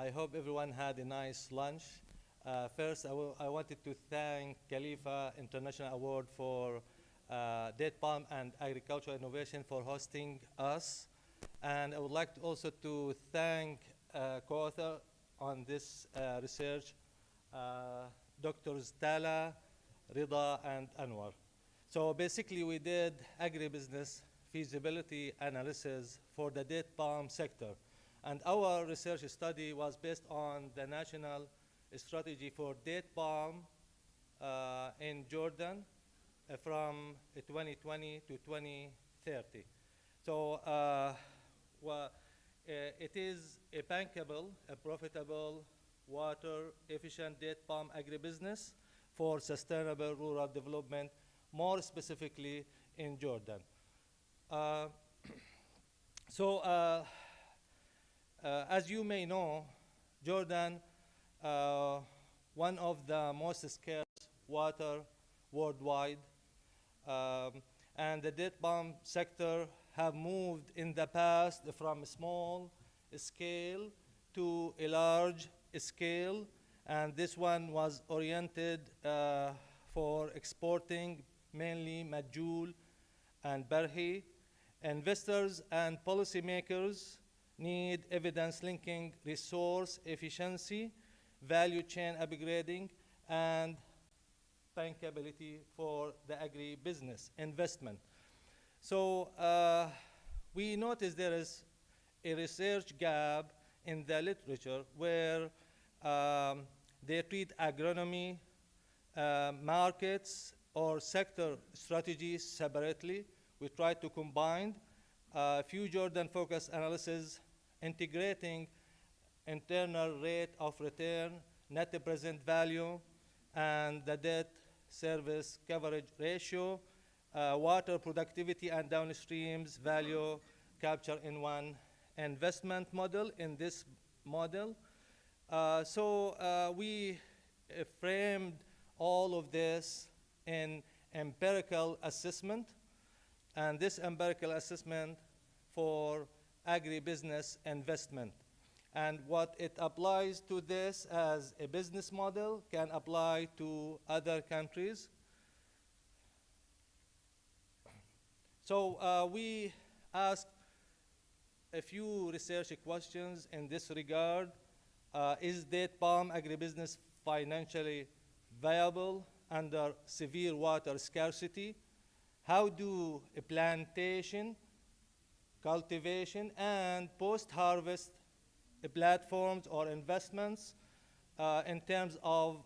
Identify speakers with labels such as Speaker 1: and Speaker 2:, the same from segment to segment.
Speaker 1: I hope everyone had a nice lunch. First, I wanted to thank Khalifa International Award for Date Palm and Agricultural Innovation for hosting us. And I would like to also to thank co-author on this research, Drs. Tala, Rida, and Anwar. So basically, we did agribusiness feasibility analysis for the date palm sector. And our research study was based on the national strategy for date palm in Jordan from 2020 to 2030. So it is a bankable, a profitable, water-efficient date palm agribusiness for sustainable rural development, more specifically in Jordan. As you may know, Jordan, one of the most scarce water worldwide, and the date palm sector have moved in the past from a small scale to a large scale, and this one was oriented for exporting mainly Majul and Barhi. Investors and policymakers need evidence linking resource efficiency, value chain upgrading, and bankability for the agribusiness investment. So we noticed there is a research gap in the literature where they treat agronomy, markets, or sector strategies separately. We tried to combine a few Jordan-focused analysis integrating internal rate of return, net present value, and the debt service coverage ratio, water productivity and downstreams value capture in one investment model. In this model, we framed all of this in empirical assessment, and this empirical assessment for agribusiness investment. And what it applies to this as a business model can apply to other countries. So we asked a few research questions in this regard. Is date palm agribusiness financially viable under severe water scarcity? How do a plantation, cultivation, and post-harvest platforms or investments in terms of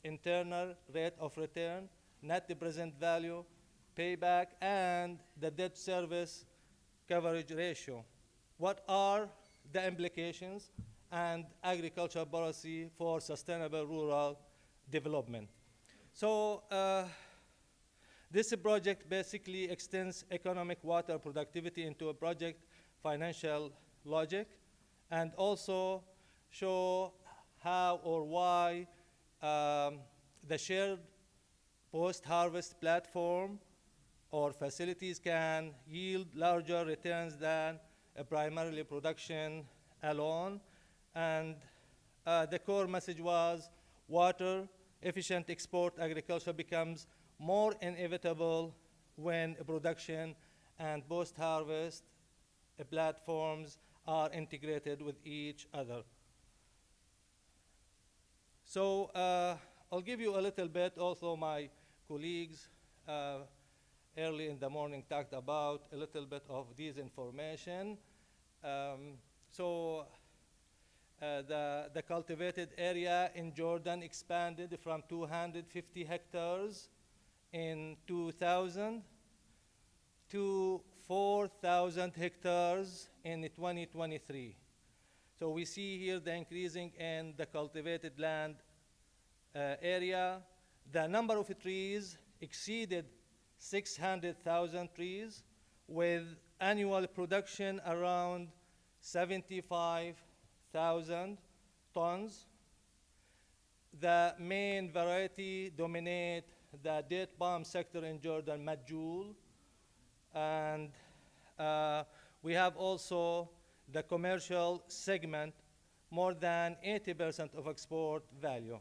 Speaker 1: internal rate of return, net present value, payback, and the debt service coverage ratio? What are the implications and agriculture policy for sustainable rural development? So this project basically extends economic water productivity into a project financial logic, and also show how or why the shared post-harvest platform or facilities can yield larger returns than primarily production alone. And the core message was water efficient export agriculture becomes more inevitable when production and post-harvest platforms are integrated with each other. So I'll give you a little bit, also my colleagues early in the morning talked about a little bit of this information. The cultivated area in Jordan expanded from 250 hectares in 2000 to 4,000 hectares in 2023. So we see here the increasing in the cultivated land area. The number of trees exceeded 600,000 trees, with annual production around 75,000 tons. The main variety dominate the date palm sector in Jordan, Majul. And we have also the commercial segment, more than 80% of export value.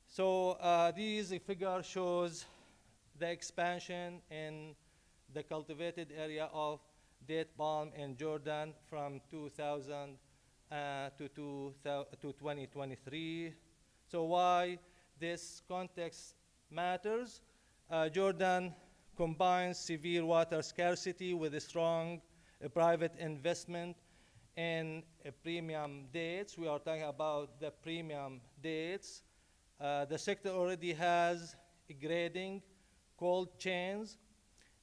Speaker 1: So this figure shows the expansion in the cultivated area of date palm in Jordan from 2000 to 2023. So why this context matters? Jordan combines severe water scarcity with a strong private investment in premium dates. We are talking about the premium dates. The sector already has grading, cold chains,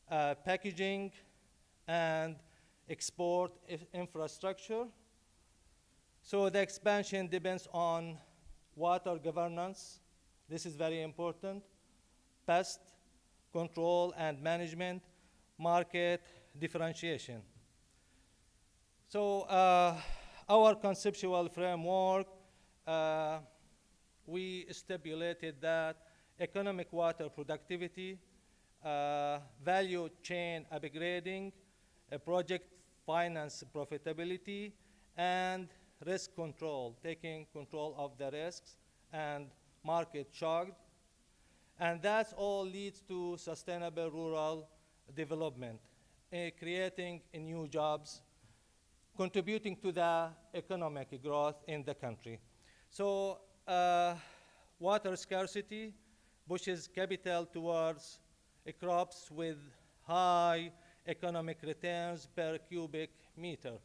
Speaker 1: packaging, and export infrastructure. So the expansion depends on water governance. This is very important. Pest control and management, market differentiation. So our conceptual framework, we stipulated that economic water productivity, value chain upgrading, project finance profitability, and risk control, taking control of the risks and market shock. And that all leads to sustainable rural development, creating new jobs, contributing to the economic growth in the country. So water scarcity pushes capital towards crops with high economic returns per cubic meter.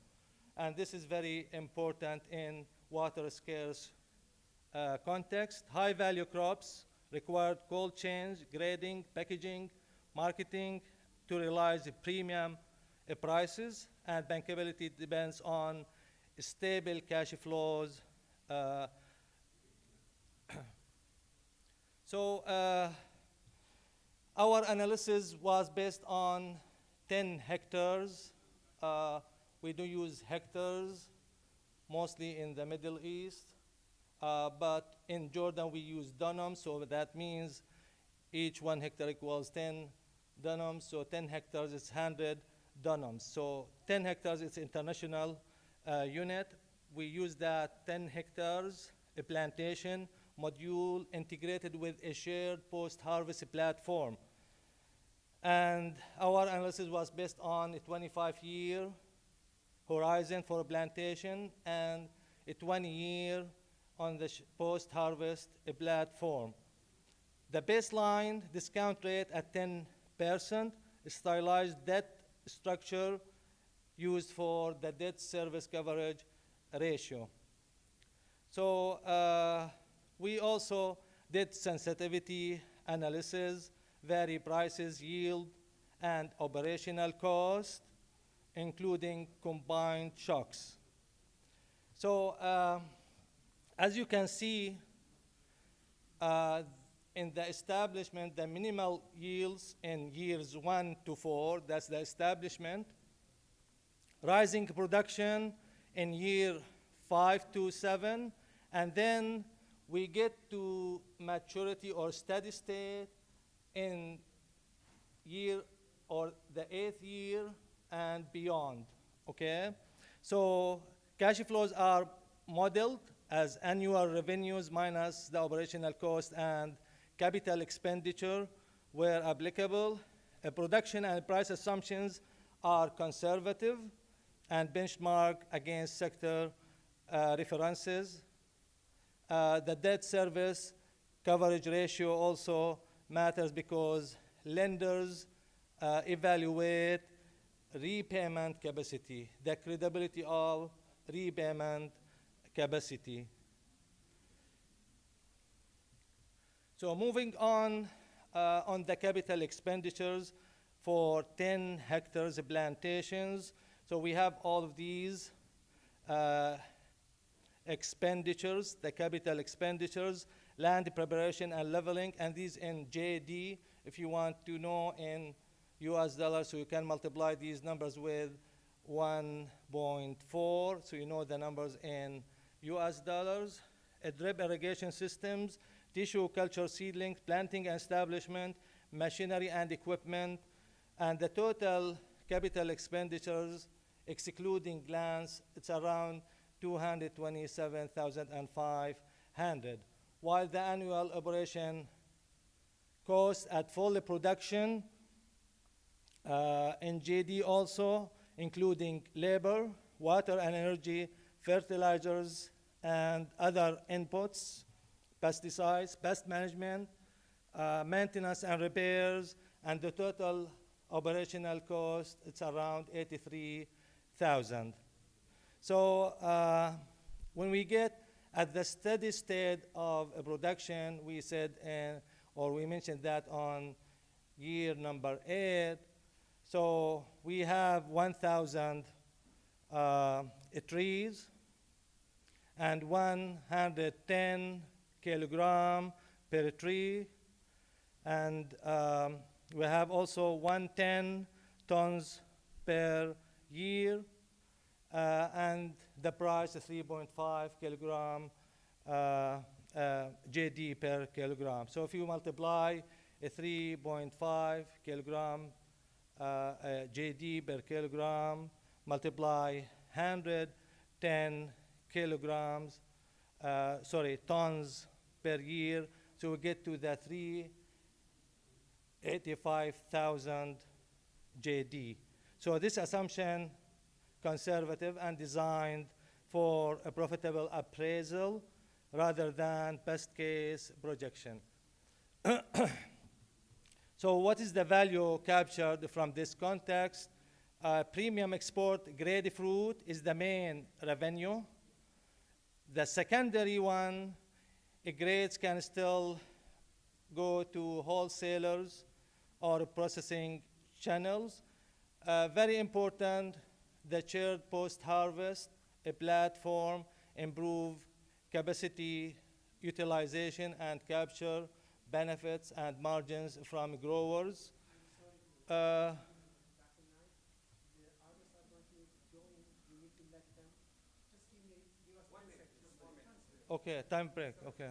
Speaker 1: And this is very important in water scarce context. High value crops required cold chains, grading, packaging, marketing to realize premium prices, and bankability depends on stable cash flows. So our analysis was based on 10 hectares. We do use hectares, mostly in the Middle East. But in Jordan, we use dunams, so that means each 1 hectare equals 10 dunams. So 10 hectares is 100 dunams. So 10 hectares is international unit. We use that 10 hectares, a plantation module integrated with a shared post-harvest platform. And our analysis was based on a 25-year horizon for a plantation and a 20-year on the post-harvest platform. The baseline discount rate at 10%, stylized debt structure used for the debt service coverage ratio. So we also did sensitivity analysis, vary prices, yield, and operational cost, including combined shocks. So as you can see, in the establishment, the minimal yields in years 1 to 4, that's the establishment, rising production in year 5 to 7, and then we get to maturity or steady state in year or the 8th year and beyond, okay? So cash flows are modeled as annual revenues minus the operational cost and capital expenditure where applicable. Production and price assumptions are conservative and benchmark against sector references. The debt service coverage ratio also matters because lenders evaluate repayment capacity, the credibility of repayment capacity. So moving on the capital expenditures for 10 hectares plantations. So we have all of these expenditures, the capital expenditures, land preparation and leveling, and these in JD, if you want to know in US dollars, so you can multiply these numbers with 1.4, so you know the numbers in US dollars. Drip irrigation systems, tissue culture seedlings, planting and establishment, machinery and equipment, and the total capital expenditures, excluding lands, it's around 227,500, while the annual operation cost at full production in JD also, including labor, water and energy, fertilizers, and other inputs, pesticides, pest management, maintenance and repairs, and the total operational cost, it's around 83,000. So when we get at the steady state of production, we said, or we mentioned that on year number 8, so we have 1,000 trees and 110 kilogram per tree, and we have also 110 tons per year, and the price is 3.5 kilogram JD per kilogram. So if you multiply a 3.5 kilogram JD per kilogram, multiply 110 kilograms, tons per year, so we get to the 385,000 JD. So this assumption, conservative and designed for a profitable appraisal rather than best case projection. So what is the value captured from this context? Premium export grade fruit is the main revenue. The secondary one, grades can still go to wholesalers or processing channels. Very important, the shared post-harvest, a platform, improve capacity utilization and capture benefits and margins from growers. Okay, time break. Okay.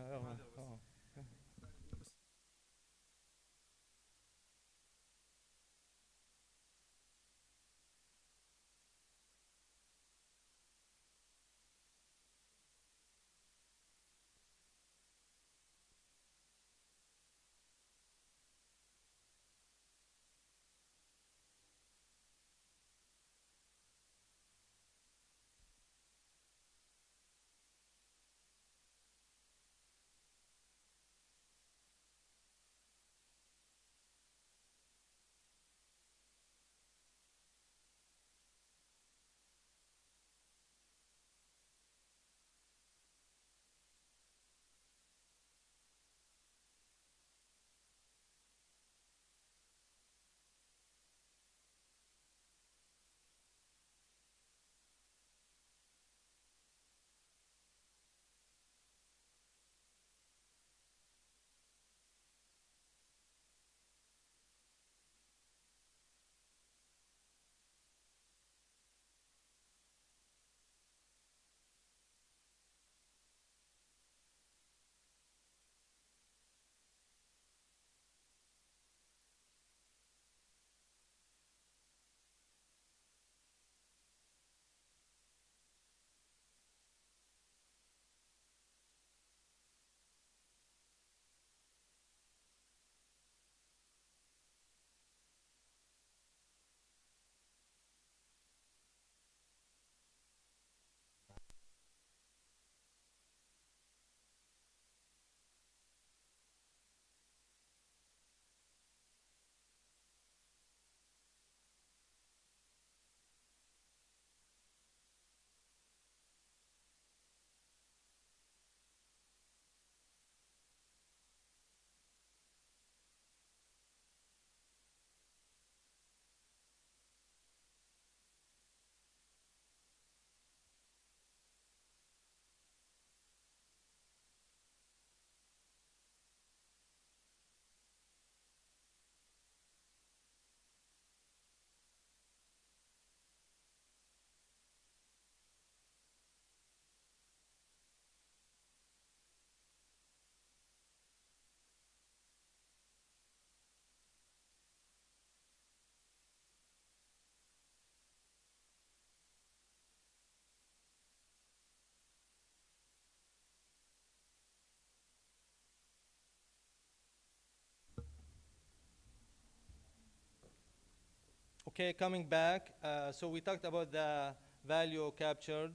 Speaker 1: Okay, coming back, so we talked about the value captured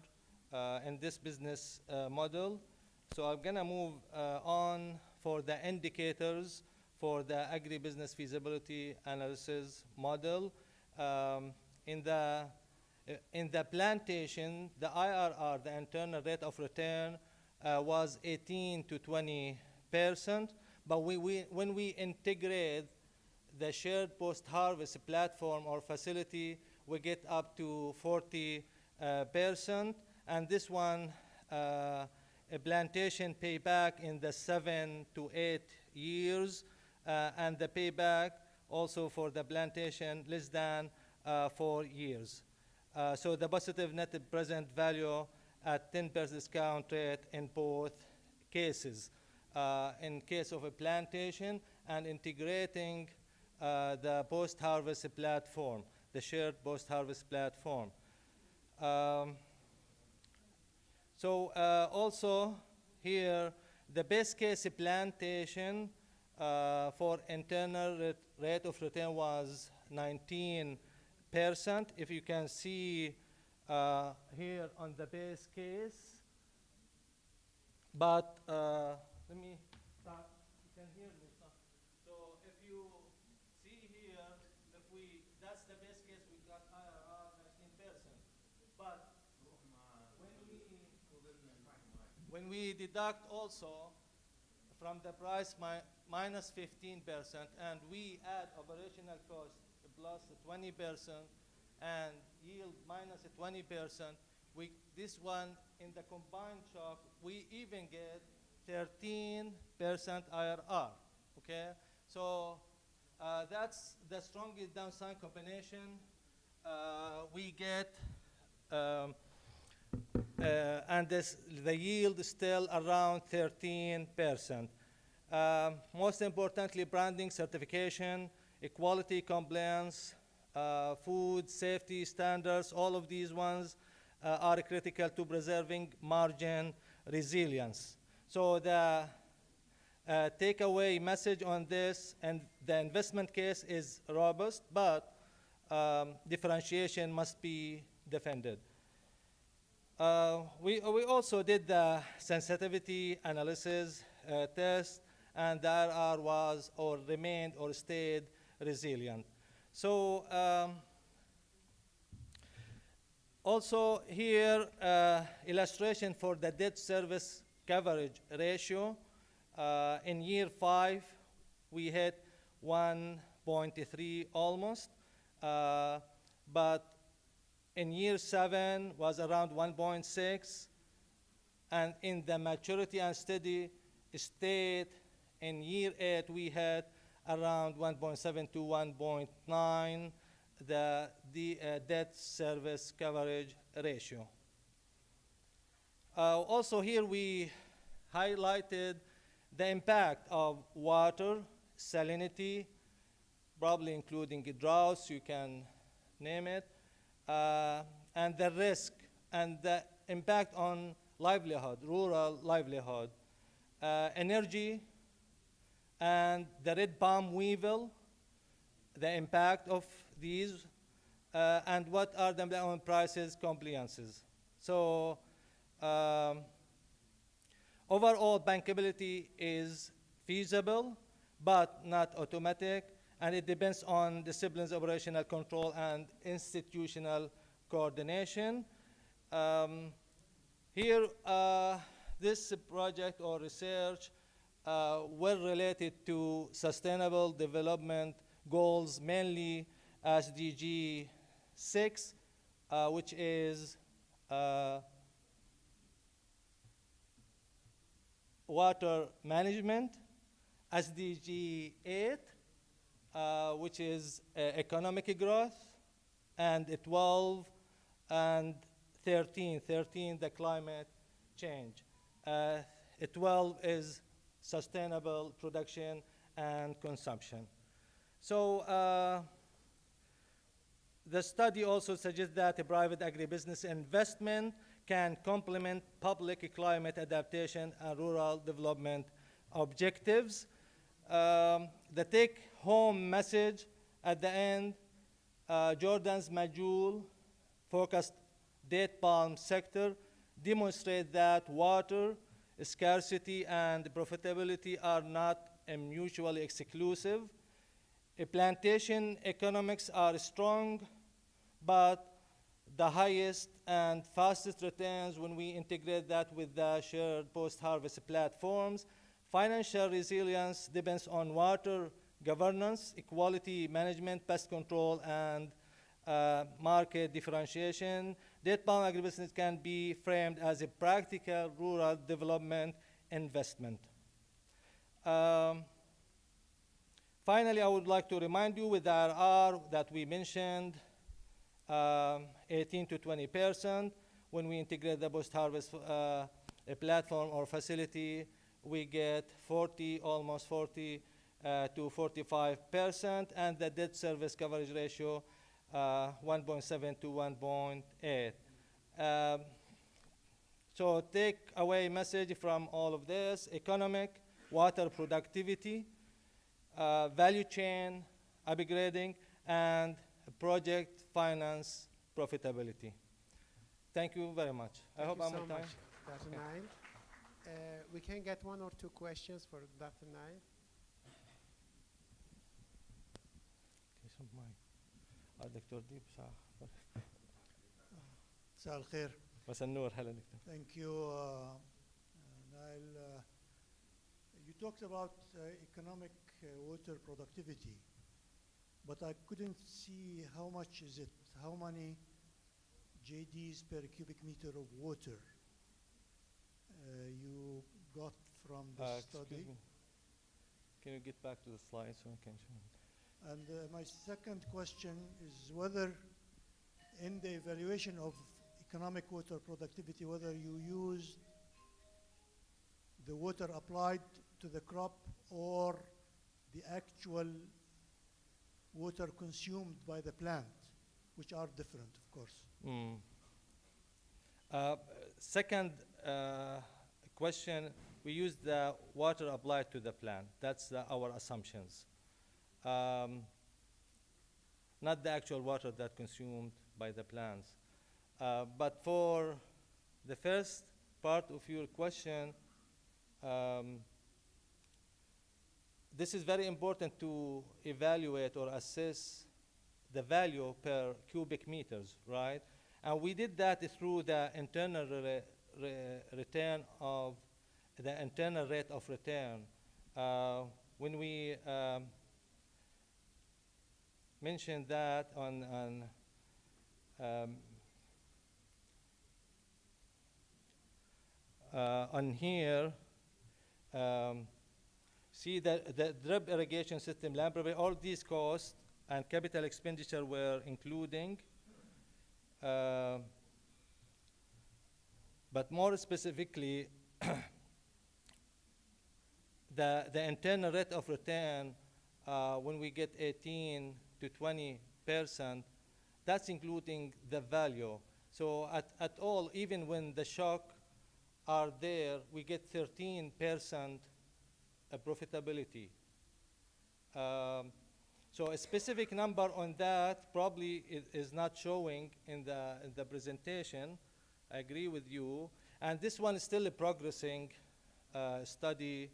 Speaker 1: in this business model. So I'm gonna move on for the indicators for the agribusiness feasibility analysis model. Um, in the in the plantation, the IRR, the internal rate of return, was 18 to 20%. But when we integrate the shared post-harvest platform or facility, we get up to 40%. And this one, a plantation payback in the 7 to 8 years, and the payback also for the plantation less than 4 years. So the positive net present value at 10% discount rate in both cases. In case of a plantation and integrating the post-harvest platform, the shared post-harvest platform. Also here, the best case plantation for internal rate of return was 19%. If you can see here on the base case, but let me start. You can hear me. So if you see here, that's the best case, we got IRR 19%. But when we deduct also from the price minus 15%, and we add operational cost plus 20% and yield minus 20%, this one in the combined shock, we even get 13% IRR, okay? So that's the strongest downside combination we get, and the yield is still around 13%. Most importantly, branding, certification, equality, compliance, food safety standards, all of these ones are critical to preserving margin resilience. So the takeaway message on this, and the investment case is robust, but differentiation must be defended. We also did the sensitivity analysis test, and the IRR was or remained or stayed resilient. So also here, illustration for the debt service coverage ratio. In year 5, we hit 1.3 almost, but in year 7 was around 1.6, and in the maturity and steady state, in year 8 we had around 1.7 to 1.9, the debt service coverage ratio. Also here we highlighted the impact of water, salinity, probably including droughts, you can name it, and the risk and the impact on livelihood, rural livelihood, energy, and the red palm weevil, the impact of these, and what are the on prices compliances. So overall bankability is feasible, but not automatic, and it depends on disciplines, operational control, and institutional coordination. Here, this project or research were related to sustainable development goals, mainly SDG 6, which is water management, SDG 8, which is economic growth, and 12 and 13, the climate change. 12 is sustainable production and consumption. So the study also suggests that a private agribusiness investment can complement public climate adaptation and rural development objectives. The take-home message at the end Jordan's Majul focused date palm sector demonstrate that water scarcity and profitability are not mutually exclusive. Plantation economics are strong, but the highest and fastest returns when we integrate that with the shared post-harvest platforms. Financial resilience depends on water governance, equality management, pest control, and market differentiation. Date palm agribusiness can be framed as a practical rural development investment. Finally, I would like to remind you with the IRR that we mentioned, 18 to 20%. When we integrate the post-harvest platform or facility, we get 40, almost 40 to 45%, and the debt service coverage ratio 1.7 to 1.8. So take away message from all of this: economic, water productivity, value chain upgrading, and project finance profitability. Thank you very much. I hope I'm on time.
Speaker 2: Dr. Naim. We can get one or two questions for Dr. Naim.
Speaker 1: دكتور ديب
Speaker 3: مساء الخير.
Speaker 1: مساء النور. هلا دكتور.
Speaker 3: Thank you, Nail. You talked about economic water productivity, but I couldn't see how much is it, how many JDs per cubic meter of water you got from the study.
Speaker 1: Me. Can you get back to the slide so I can show?
Speaker 3: And my second question is whether in the evaluation of economic water productivity, whether you used the water applied to the crop or the actual water consumed by the plant, which are different, of course.
Speaker 1: Second question, we use the water applied to the plant. That's our assumptions. Not the actual water that consumed by the plants. But for the first part of your question, this is very important to evaluate or assess the value per cubic meters, right? And we did that through the internal return of the internal rate of return. When we mentioned that on here, see that the drip irrigation system, land provision, all these costs and capital expenditure were including, but more specifically, the internal rate of return, when we get 18 to 20%, that's including the value. So at all, even when the shock are there, we get 13% profitability. So a specific number on that probably is not showing in the presentation. I agree with you. And this one is still a progressing study.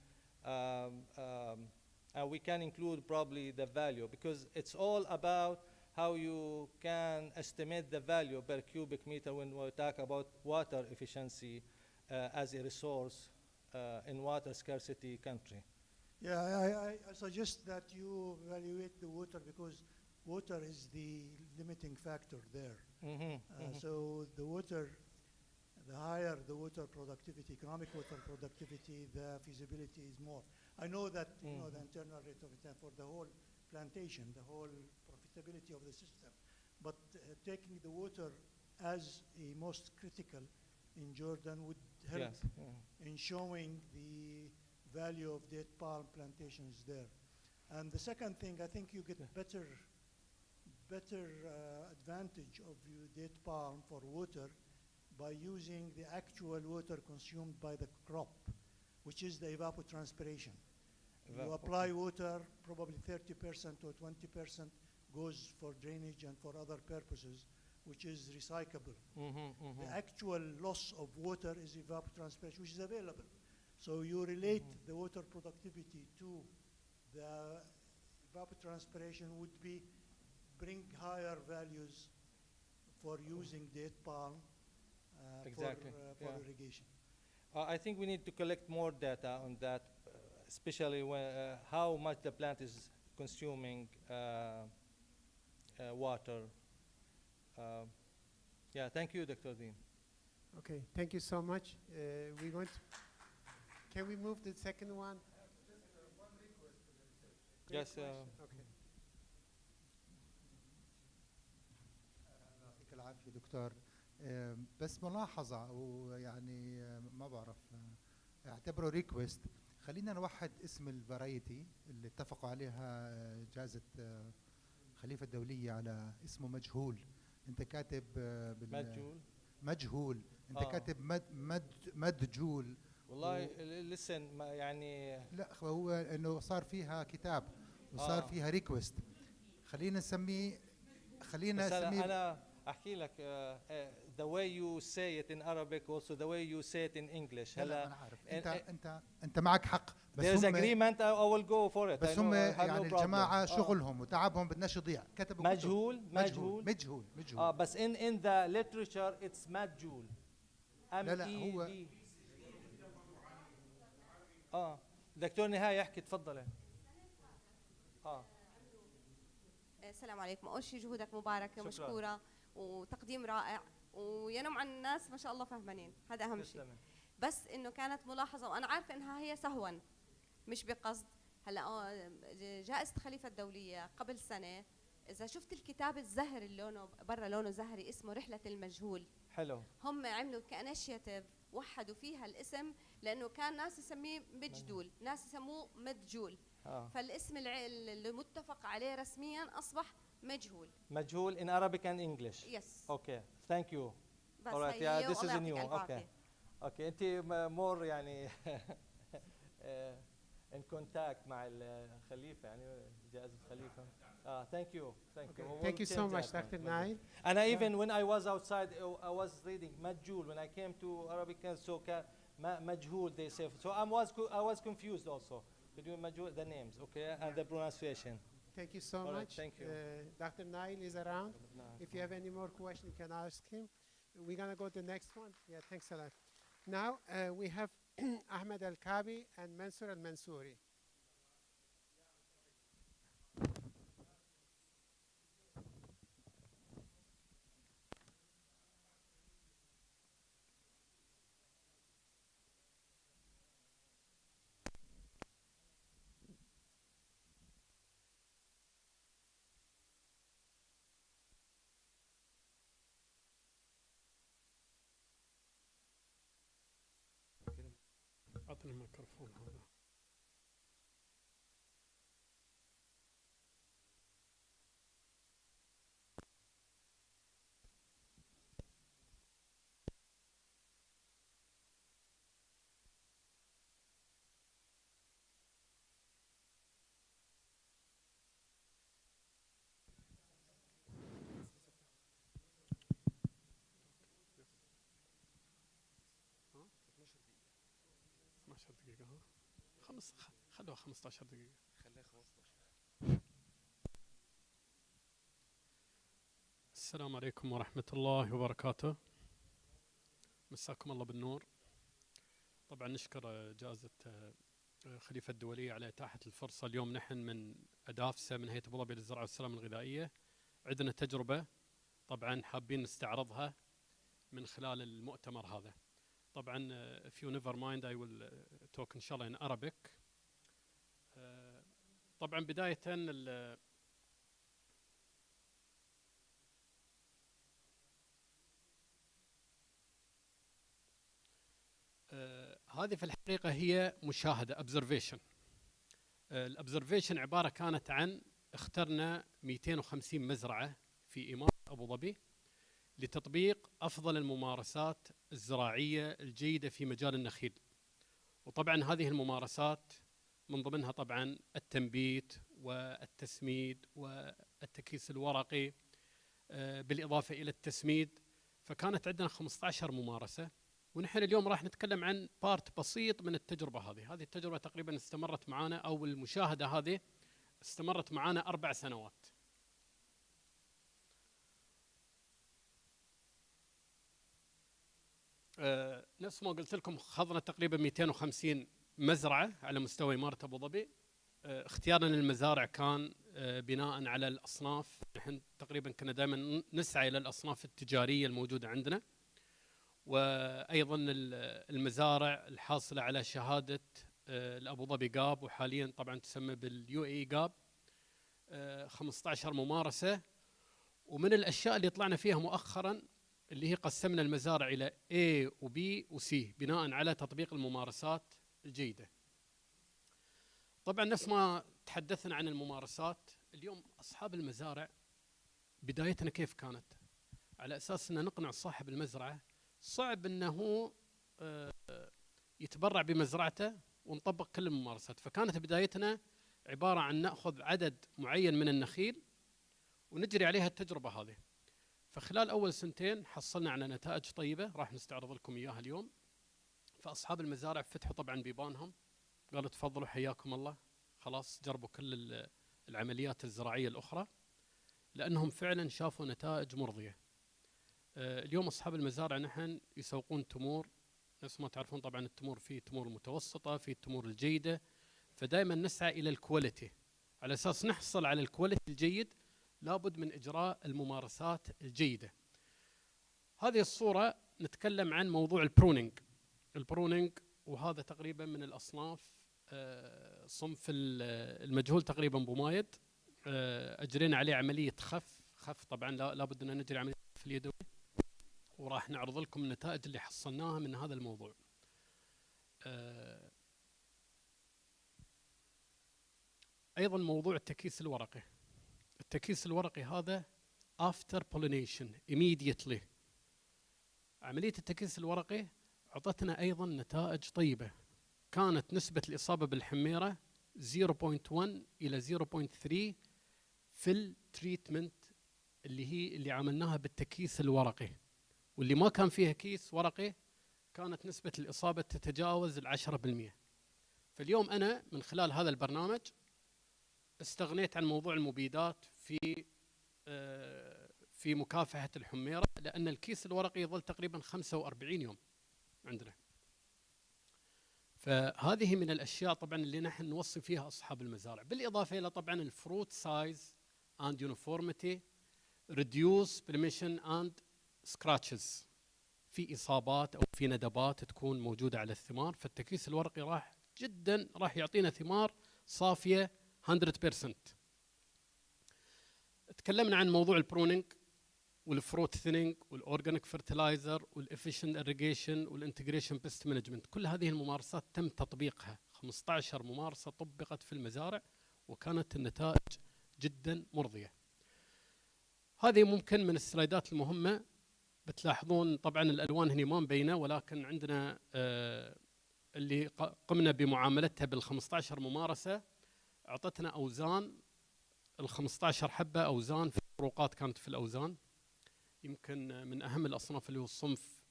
Speaker 1: And we can include probably the value, because it's all about how you can estimate the value per cubic meter when we talk about water efficiency as a resource in water scarcity country.
Speaker 3: Yeah, I suggest that you evaluate the water, because water is the limiting factor there. So the water, the higher the water productivity, economic water productivity, the feasibility is more. I know that you know the internal rate of return for the whole plantation, the whole profitability of the system, but taking the water as a most critical in Jordan would help in showing the value of date palm plantations there. And the second thing, I think you get better advantage of your date palm for water by using the actual water consumed by the crop, which is the evapotranspiration. You apply water, probably 30% or 20% goes for drainage and for other purposes, which is recyclable.
Speaker 1: Mm-hmm.
Speaker 3: The actual loss of water is evapotranspiration, which is available. So you relate the water productivity to the evapotranspiration would be bring higher values for using date palm
Speaker 1: Exactly,
Speaker 3: for
Speaker 1: yeah.
Speaker 3: irrigation.
Speaker 1: I think we need to collect more data on that, especially when, how much the plant is consuming water. Yeah, thank you, Dr. Dean.
Speaker 2: Okay, thank you so much. We want. Can we move the second one? Great
Speaker 1: Yes.
Speaker 2: question. Okay.
Speaker 4: يعطيك العافية دكتور. بس ملاحظة ويعني ما بعرف اعتبره ريكويست. خلينا نوحد اسم الفرايتي اللي اتفقوا عليها جائزة خليفة الدولية على اسمه مجهول. انت كاتب
Speaker 1: مجهول.
Speaker 4: مجهول. انت كاتب مدجول.
Speaker 1: والله listen يعني
Speaker 4: لا هو انه صار فيها كتاب وصار فيها ريكويست. خلينا نسميه
Speaker 1: أنا أحكي لك the way you say it in Arabic also the way you say it in English.
Speaker 4: هلا أنا عارف أنت معك حق بس
Speaker 1: there's agreement I will go for it.
Speaker 4: بس هم يعني الجماعة شغلهم وتعبهم بدناش يضيع كتبوا مجهول.
Speaker 1: بس in the literature it's مجهول.
Speaker 4: لا هو
Speaker 1: دكتور نهاية يحكي تفضلي.
Speaker 5: السلام عليكم. أول شيء جهودك مباركة
Speaker 1: شكرا.
Speaker 5: مشكورة وتقديم رائع وينم عن الناس ما شاء الله فهمانين، هذا أهم شيء. بس إنه كانت ملاحظة وأنا عارفة إنها هي سهوا مش بقصد. هلا جائزة خليفة الدولية قبل سنة إذا شفت الكتاب الزهري اللي لونه برا لونه زهري اسمه رحلة المجهول.
Speaker 1: حلو.
Speaker 5: هم عملوا كانشيتيف وحدوا فيها الاسم لأنه كان ناس يسميه مجدول، ناس يسموه مدجول. فالاسم اللي متفق عليه رسميا أصبح مجهول.
Speaker 1: مجهول in Arabic and English.
Speaker 5: Yes.
Speaker 1: Okay. Thank you.
Speaker 5: بس
Speaker 1: All right. Yeah, this is a new one.
Speaker 5: العافية.
Speaker 1: Okay. أنت more يعني in contact مع الخليفة يعني جائزة خليفة. Thank you.
Speaker 2: Thank you so much, Dr. Nail.
Speaker 1: And even when I was outside, I was reading مجهول. When I came to Arabic, so مجهول they say. So I was confused also between مجهول the names, okay, and the pronunciation.
Speaker 2: Thank you so
Speaker 1: All right,
Speaker 2: much.
Speaker 1: thank you.
Speaker 2: Dr. Nail is around. If you have any more questions, you can ask him. We're gonna go to the next one. Yeah, thanks a lot. Now we have Ahmed Al-Kabi and Mansour Al-Mansouri.
Speaker 6: أعطني الميكروفون هذا. دقيقة خلوها 15 دقيقة. خليها 15. السلام عليكم ورحمة الله وبركاته. مساكم الله بالنور. طبعا نشكر جائزة خليفة الدولية على إتاحة الفرصة. اليوم نحن من أدافسة من هيئة أبو ظبي للزراعة والسلامة الغذائية عندنا تجربة طبعا حابين نستعرضها من خلال المؤتمر هذا. طبعا if you never mind I will talk إن شاء الله in Arabic. طبعا بداية هذه في الحقيقة هي مشاهدة observation. الobservation عبارة كانت عن اخترنا 250 مزرعة في إمارة أبو ظبي لتطبيق أفضل الممارسات الزراعية الجيدة في مجال النخيل. وطبعا هذه الممارسات من ضمنها طبعا التنبيت والتسميد التكيس الورقي، بالإضافة إلى التسميد. فكانت عندنا 15 ممارسة، ونحن اليوم راح نتكلم عن بارت بسيط من التجربة هذه. هذه التجربة تقريبا استمرت معنا، أو المشاهدة هذه استمرت معنا 4 سنوات. نفس ما قلت لكم خضنا تقريبا 250 مزرعة على مستوى إمارة أبو ظبي. اختيارنا للمزارع كان بناء على الأصناف. نحن تقريبا كنا دائما نسعى إلى الأصناف التجارية الموجودة عندنا، وأيضا المزارع الحاصلة على شهادة الأبو ظبي جاب، وحاليا طبعا تسمى باليو اي جاب. 15 ممارسة. ومن الأشياء اللي طلعنا فيها مؤخرا اللي هي قسمنا المزارع إلى A و B و C بناء على تطبيق الممارسات الجيدة. طبعا نفس ما تحدثنا عن الممارسات، اليوم أصحاب المزارع بدايتنا كيف كانت؟ على أساس أن نقنع صاحب المزرعة صعب أنه يتبرع بمزرعته ونطبق كل الممارسات. فكانت بدايتنا عبارة عن نأخذ عدد معين من النخيل ونجري عليها التجربة هذه. فخلال أول 2 حصلنا على نتائج طيبة راح نستعرض لكم إياها اليوم. فأصحاب المزارع فتحوا طبعا بيبانهم، قالوا تفضلوا حياكم الله، خلاص جربوا كل العمليات الزراعية الأخرى، لأنهم فعلا شافوا نتائج مرضية. اليوم أصحاب المزارع نحن يسوقون تمور. نفس ما تعرفون طبعا التمور في تمور متوسطة، في التمور الجيدة. فدائما نسعى إلى الكواليتي. على أساس نحصل على الكواليتي الجيد لابد من إجراء الممارسات الجيدة. هذه الصورة نتكلم عن موضوع البرونينج، وهذا تقريبا من الأصناف صنف المجهول تقريبا بومايد. أجرينا عليه عملية خف طبعا لابد أن نجري عملية خف اليدوي، وراح نعرض لكم النتائج اللي حصلناها من هذا الموضوع. أيضا موضوع التكيس الورقي. التكيس الورقي هذا after pollination immediately. عملية التكيس الورقي أعطتنا أيضا نتائج طيبة. كانت نسبة الإصابة بالحميرة 0.1 إلى 0.3 في التريتمنت اللي عملناها بالتكيس الورقي، واللي ما كان فيها كيس ورقي كانت نسبة الإصابة تتجاوز 10%. فاليوم أنا من خلال هذا البرنامج استغنيت عن موضوع المبيدات في مكافحة الحميرة، لأن الكيس الورقي يظل تقريبا 45 يوم عندنا. فهذه من الأشياء طبعا اللي نحن نوصي فيها أصحاب المزارع، بالإضافة إلى طبعا الفروت سايز and uniformity, reduce permission and scratches. في إصابات أو في ندبات تكون موجودة على الثمار. فالتكيس الورقي راح يعطينا ثمار صافية 100%. تكلمنا عن موضوع البرونينج والفروت ثينينج والاورجانيك فرتلايزر والافيشنت اريجيشن والانتجريشن بيست مانجمنت. كل هذه الممارسات تم تطبيقها. 15 ممارسة طبقت في المزارع وكانت النتائج جدا مرضية. هذه ممكن من السلايدات المهمة. بتلاحظون طبعا الألوان هنا ما مبينة، ولكن عندنا اللي قمنا بمعاملتها بال15 ممارسة أعطتنا أوزان. ال15 حبة أوزان، في فروقات كانت في الأوزان. يمكن من أهم الأصناف اللي هو الصنف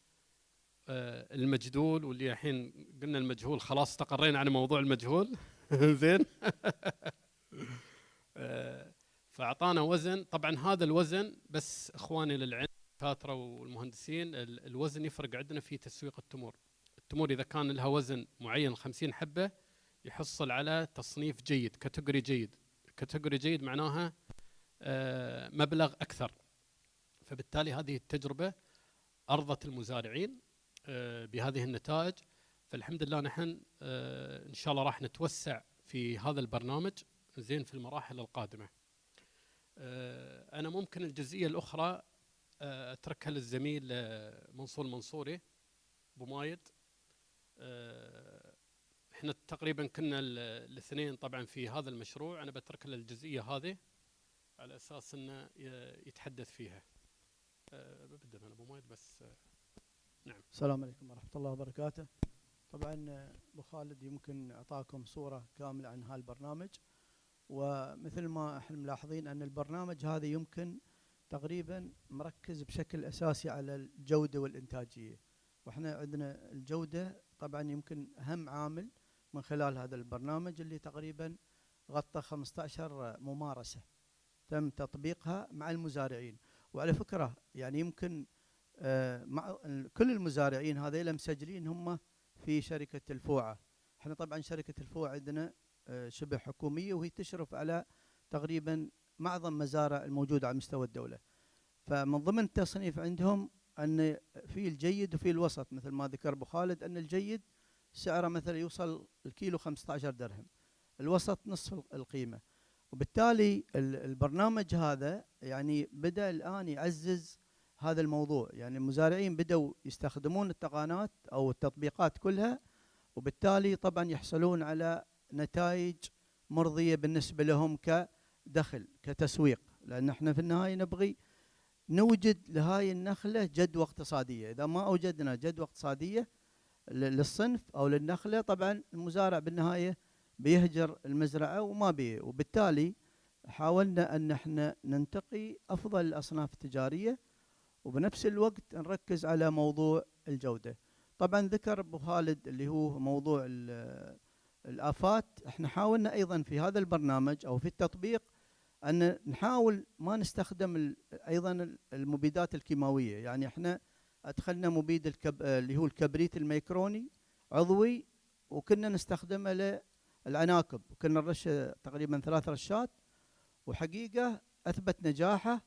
Speaker 6: المجدول، واللي الحين قلنا المجهول خلاص استقرينا على موضوع المجهول. زين. فأعطانا وزن. طبعا هذا الوزن بس إخواني للعلم الدكاترة والمهندسين، الوزن يفرق عندنا في تسويق التمور. التمور إذا كان لها وزن معين 50 حبة يحصل على تصنيف جيد، كاتيجوري جيد. كاتيجوري جيد معناها مبلغ أكثر. فبالتالي هذه التجربة أرضت المزارعين بهذه النتائج. فالحمد لله نحن إن شاء الله راح نتوسع في هذا البرنامج زين في المراحل القادمة. أنا ممكن الجزئية الأخرى أتركها للزميل منصور المنصوري بومايد. احنا تقريبا كنا الاثنين طبعا في هذا المشروع. أنا بترك له الجزئية هذه على أساس أنه يتحدث فيها. ببدأ أنا بومايد بس. نعم.
Speaker 7: السلام عليكم ورحمة الله وبركاته. طبعا أبو خالد يمكن أعطاكم صورة كاملة عن هالبرنامج، ومثل ما احنا ملاحظين أن البرنامج هذا يمكن تقريبا مركز بشكل أساسي على الجودة والإنتاجية، وإحنا عندنا الجودة طبعا يمكن أهم عامل من خلال هذا البرنامج اللي تقريبا غطى 15 ممارسة تم تطبيقها مع المزارعين. وعلى فكرة يعني يمكن مع كل المزارعين هذيلا مسجلين هم في شركة الفوعة. احنا طبعا شركة الفوعة عندنا شبه حكومية، وهي تشرف على تقريبا معظم مزارع الموجودة على مستوى الدولة. فمن ضمن التصنيف عندهم أن في الجيد وفي الوسط، مثل ما ذكر أبو خالد أن الجيد سعره مثلا يوصل الكيلو 15 درهم، الوسط نصف القيمة. وبالتالي البرنامج هذا يعني بدأ الآن يعزز هذا الموضوع، يعني المزارعين بدأوا يستخدمون التقنيات أو التطبيقات كلها، وبالتالي طبعا يحصلون على نتائج مرضية بالنسبة لهم كدخل كتسويق، لأن احنا في النهاية نبغي نوجد لهاي النخلة جدوى اقتصادية. إذا ما أوجدنا جدوى اقتصادية للصنف أو للنخلة طبعا المزارع بالنهاية بيهجر المزرعة وما بيه. وبالتالي حاولنا أن احنا ننتقي أفضل الأصناف التجارية وبنفس الوقت نركز على موضوع الجودة. طبعا ذكر أبو خالد اللي هو موضوع الآفات. احنا حاولنا أيضا في هذا البرنامج أو في التطبيق أن نحاول ما نستخدم أيضا المبيدات الكيماوية. يعني احنا أدخلنا مبيد اللي هو الكبريت الميكروني عضوي، وكنا نستخدمه للعناكب، وكنا نرش تقريبا 3 رشات، وحقيقة أثبت نجاحه،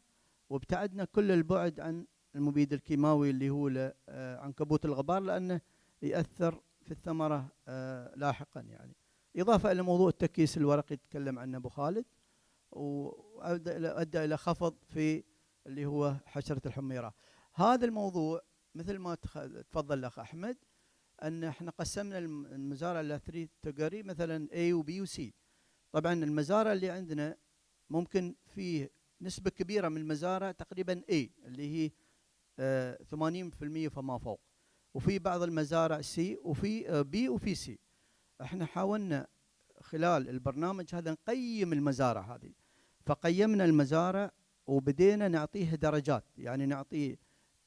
Speaker 7: وابتعدنا كل البعد عن المبيد الكيماوي اللي هو عنكبوت الغبار، لأنه يأثر في الثمرة لاحقا. يعني إضافة إلى موضوع التكييس الورقي تكلم عنه أبو خالد، وأدى إلى خفض في اللي هو حشرة الحميرة. هذا الموضوع مثل ما تفضل الأخ أحمد أن احنا قسمنا المزارع إلى 3 كاتيجوري، مثلا A و B و C. طبعا المزارع اللي عندنا ممكن فيه نسبة كبيرة من المزارع تقريبا A اللي هي 80% فما فوق، وفي بعض المزارع C وفي B وفي C. احنا حاولنا خلال البرنامج هذا نقيم المزارع هذه، فقيمنا المزارع وبدينا نعطيه درجات. يعني نعطيه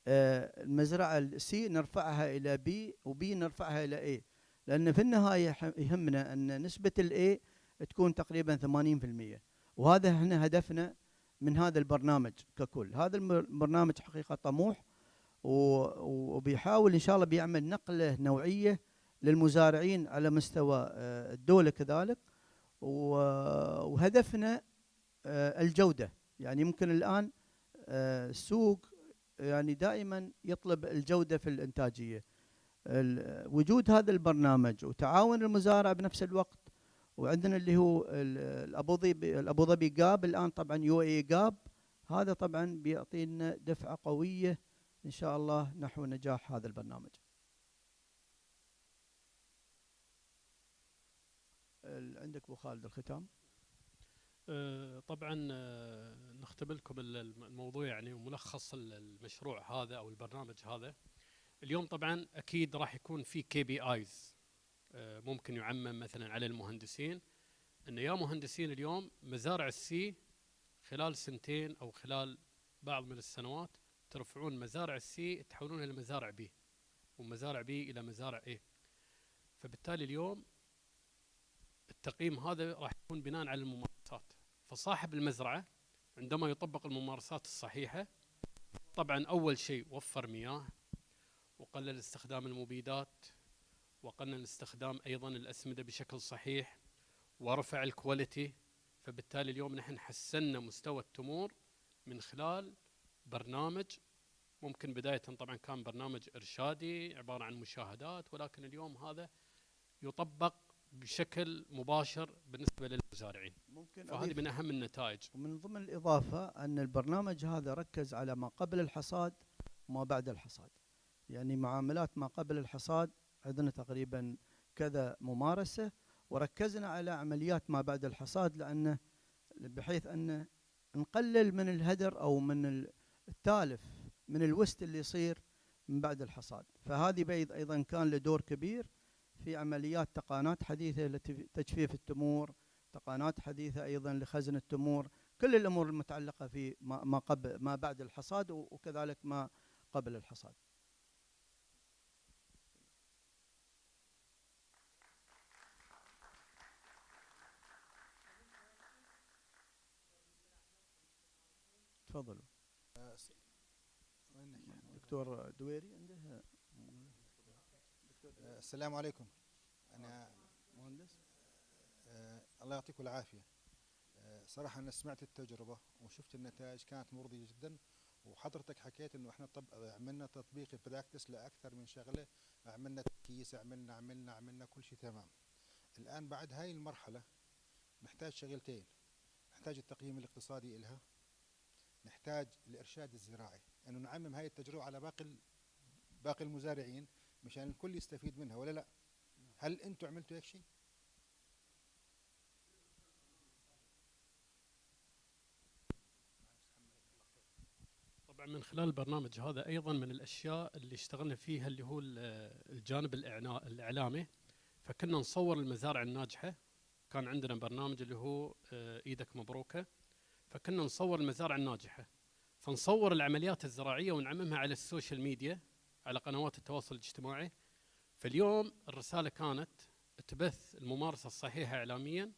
Speaker 7: المزرعة السي نرفعها إلى بي، وبي نرفعها إلى اي، لأن في النهاية يهمنا أن نسبة الاي تكون تقريبا 80%، وهذا احنا هدفنا من هذا البرنامج ككل. هذا البرنامج حقيقة طموح، وبيحاول إن شاء الله بيعمل نقلة نوعية للمزارعين على مستوى الدولة كذلك، وهدفنا الجودة. يعني يمكن الآن السوق يعني دائما يطلب الجودة في الإنتاجية. وجود هذا البرنامج وتعاون المزارع بنفس الوقت، وعندنا اللي هو الأبو ظبي جاب الآن طبعا UAE جاب، هذا طبعا بيعطينا دفعة قوية إن شاء الله نحو نجاح هذا البرنامج. عندك أبو خالد الختام.
Speaker 6: طبعا نختم لكم الموضوع يعني وملخص المشروع هذا او البرنامج هذا. اليوم طبعا اكيد راح يكون في KPIs ممكن يعمم مثلا على المهندسين، ان يا مهندسين اليوم مزارع السي خلال 2 سنين او خلال بعض من السنوات ترفعون مزارع السي تحولونها لمزارع بي، ومزارع بي الى مزارع اي. فبالتالي اليوم التقييم هذا راح يكون بناء على الممارسات. فصاحب المزرعة عندما يطبق الممارسات الصحيحة، طبعا أول شيء وفر مياه، وقلل استخدام المبيدات، وقلل استخدام أيضا الأسمدة بشكل صحيح، ورفع الكواليتي. فبالتالي اليوم نحن حسنا مستوى التمور من خلال برنامج ممكن بداية طبعا كان برنامج إرشادي عبارة عن مشاهدات، ولكن اليوم هذا يطبق بشكل مباشر بالنسبة للمزارعين. فهذه من أهم النتائج.
Speaker 7: ومن ضمن الإضافة أن البرنامج هذا ركز على ما قبل الحصاد وما بعد الحصاد. يعني معاملات ما قبل الحصاد عندنا تقريبا كذا ممارسة، وركزنا على عمليات ما بعد الحصاد، لأنه بحيث أن نقلل من الهدر أو من التالف من الوست اللي يصير من بعد الحصاد. فهذه أيضا كان له دور كبير في عمليات تقانات حديثة لتجفيف التمور تقنيات حديثة أيضا لخزن التمور، كل الأمور المتعلقة في ما قبل ما بعد الحصاد وكذلك ما قبل الحصاد. تفضلوا. دكتور دويري عنده.
Speaker 8: السلام عليكم. أنا
Speaker 7: مهندس.
Speaker 8: الله يعطيكم العافية. صراحة أنا سمعت التجربة وشفت النتائج كانت مرضية جدا، وحضرتك حكيت إنه إحنا عملنا تطبيق براكتس لأكثر من شغلة، عملنا تكييس، عملنا كل شيء تمام. الآن بعد هاي المرحلة نحتاج شغلتين، نحتاج التقييم الاقتصادي إلها، نحتاج الإرشاد الزراعي، إنه نعمم هاي التجربة على باقي المزارعين مشان الكل يستفيد منها، ولا لا؟ هل أنتم عملتوا هيك شيء؟
Speaker 6: طبعا من خلال البرنامج هذا أيضا من الأشياء اللي اشتغلنا فيها اللي هو الجانب الإعلامي، فكنا نصور المزارع الناجحة. كان عندنا برنامج اللي هو إيدك مبروكة، فكنا نصور المزارع الناجحة، فنصور العمليات الزراعية ونعممها على السوشيال ميديا، على قنوات التواصل الاجتماعي. فاليوم الرسالة كانت تبث الممارسة الصحيحة إعلاميا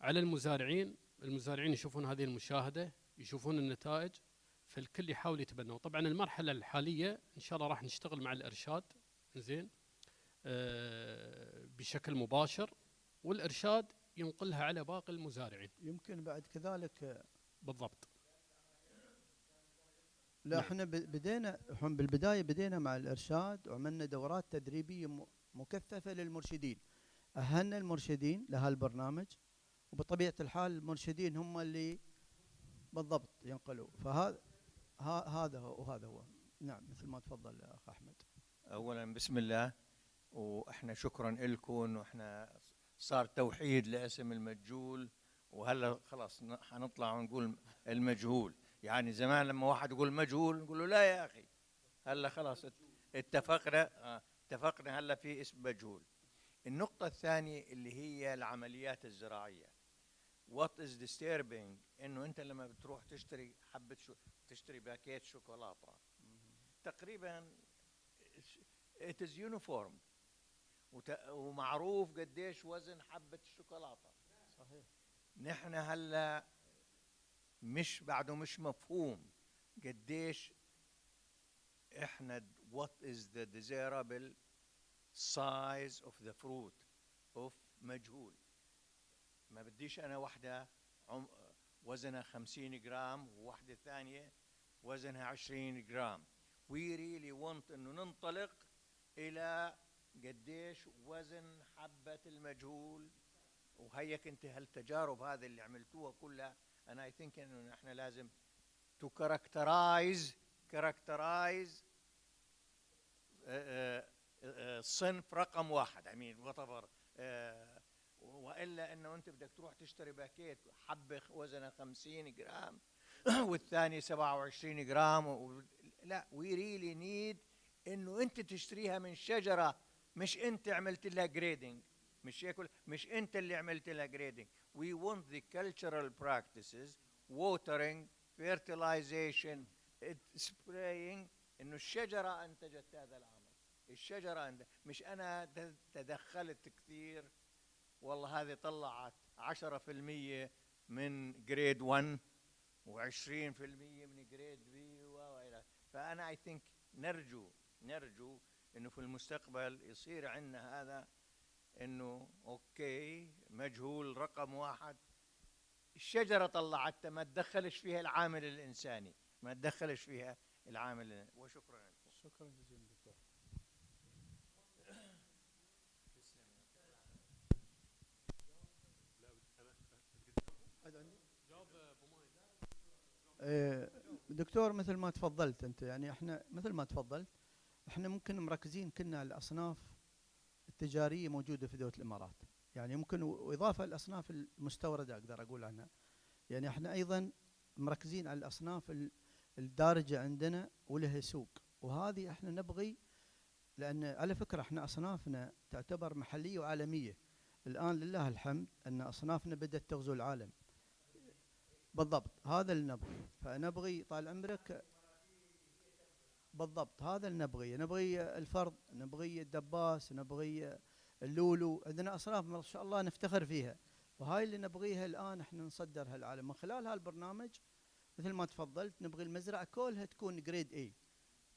Speaker 6: على المزارعين يشوفون هذه المشاهدة، يشوفون النتائج، فالكل يحاول يتبنى. طبعا المرحلة الحالية إن شاء الله راح نشتغل مع الإرشاد زين بشكل مباشر، والإرشاد ينقلها على باقي المزارعين.
Speaker 7: يمكن بعد كذلك.
Speaker 6: بالضبط.
Speaker 7: لا احنا بالبداية بدينا مع الإرشاد وعملنا دورات تدريبية مكثفة للمرشدين، أهلنا المرشدين لهالبرنامج، وبطبيعة الحال المرشدين هم اللي بالضبط ينقلوا. فهذا هذا هو. نعم مثل ما تفضل يا أخ أحمد.
Speaker 9: أولا بسم الله، وإحنا شكرا لكم، وإحنا صار توحيد لاسم المجهول، وهلا خلاص حنطلع ونقول المجهول. يعني زمان لما واحد يقول مجهول نقول له لا يا أخي، هلا خلاص اتفقنا هلا في اسم مجهول. النقطة الثانية اللي هي العمليات الزراعية. What is disturbing إنه أنت لما بتروح تشتري تشتري باكيت شوكولاتة تقريبا it is uniform، ومعروف قديش وزن حبة الشوكولاتة.
Speaker 7: صحيح.
Speaker 9: نحن هلا بعده مش مفهوم قديش احنا what is the desirable size of the fruit of مجهول. ما بديش انا واحدة وزنها 50 جرام وواحدة ثانية وزنها 20 جرام. we really want انه ننطلق الى قديش وزن حبة المجهول. وهيك انت هالتجارب هذه اللي عملتوها كلها، انا I think انه نحن لازم to characterize صنف رقم واحد، I mean whatever. والا انه انت بدك تروح تشتري باكيت حبه وزنها 50 جرام والثاني 27 جرام لا، we really need انه انت تشتريها من شجره، مش انت عملت لها جريدنج، مش انت اللي عملت لها جريدنج. we want the cultural practices watering fertilization spraying، انه الشجره انتجت هذا العمل، الشجره مش انا تدخلت كثير والله هذه طلعت 10% من جريد 1 و20% من جريد بي والى. فانا I think نرجو انه في المستقبل يصير عندنا هذا، انه اوكي مجهول رقم واحد، الشجره طلعتها، ما تدخلش فيها العامل الانساني، ما تدخلش فيها العامل. وشكرا لكم.
Speaker 7: شكرا جزيلا دكتور. دكتور مثل ما تفضلت انت، يعني احنا مثل ما تفضلت احنا ممكن مركزين كنا على الاصناف التجاريه موجوده في دوله الامارات، يعني ممكن واضافه الاصناف المستورده اقدر اقول عنها. يعني احنا ايضا مركزين على الاصناف الدارجه عندنا ولها سوق، وهذه احنا نبغي، لان على فكره احنا اصنافنا تعتبر محليه وعالميه. الآن لله الحمد أن أصنافنا بدأت تغزو العالم. بالضبط هذا اللي نبغي، فنبغي طال عمرك بالضبط هذا اللي نبغي الفرد، نبغي الدباس، نبغي اللولو، عندنا أصناف ما شاء الله نفتخر فيها، وهاي اللي نبغيها الآن احنا نصدرها العالم من خلال هالبرنامج. مثل ما تفضلت نبغي المزرعة كلها تكون جريد اي،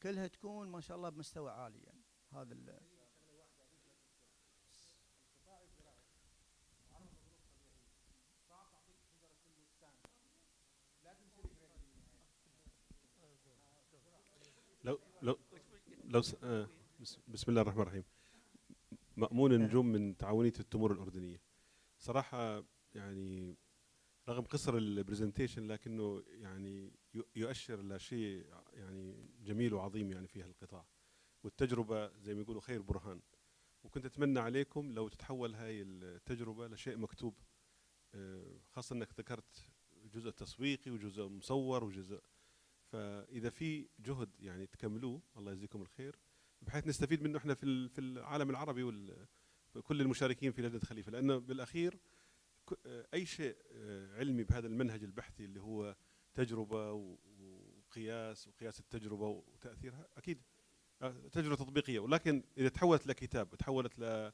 Speaker 7: كلها تكون ما شاء الله بمستوى عالي يعني. هذا
Speaker 10: لو بسم الله الرحمن الرحيم. مأمون النجوم من تعاونية التمور الأردنية. صراحة يعني رغم قصر البرزنتيشن لكنه يعني يؤشر لشيء يعني جميل وعظيم يعني في هالقطاع، والتجربة زي ما يقولوا خير برهان. وكنت أتمنى عليكم لو تتحول هاي التجربة لشيء مكتوب، خاصة أنك ذكرت جزء تسويقي وجزء مصور وجزء، فإذا في جهد يعني تكملوه الله يجزيكم الخير، بحيث نستفيد منه احنا في العالم العربي وكل المشاركين في لجنة خليفة. لأنه بالأخير أي شيء علمي بهذا المنهج البحثي اللي هو تجربة وقياس التجربة وتأثيرها أكيد تجربة تطبيقية، ولكن إذا تحولت لكتاب وتحولت ل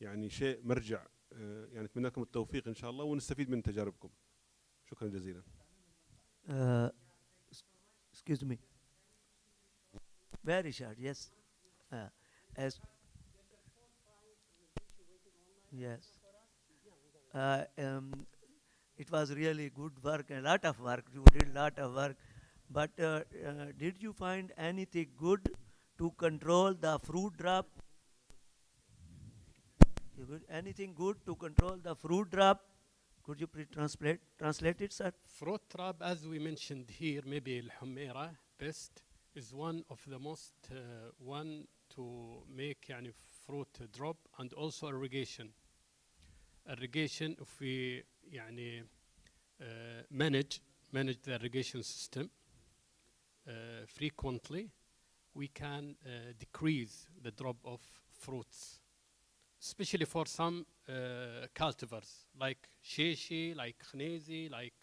Speaker 10: يعني شيء مرجع، يعني أتمنى لكم التوفيق إن شاء الله ونستفيد من تجاربكم. شكرا جزيلا.
Speaker 11: Excuse me. Very short, yes. As yes. It was really good work, a lot of work. You did a lot of work. But did you find anything good to control the fruit drop? Anything good to control the fruit drop? Could you please translate it, sir?
Speaker 6: Fruit drop, as we mentioned here, maybe الحميرة best is one of the most one to make يعني fruit drop, and also irrigation. Irrigation, if we يعني manage the irrigation system frequently, we can decrease the drop of fruits, especially for some cultivars like sheshi, like khnezi, like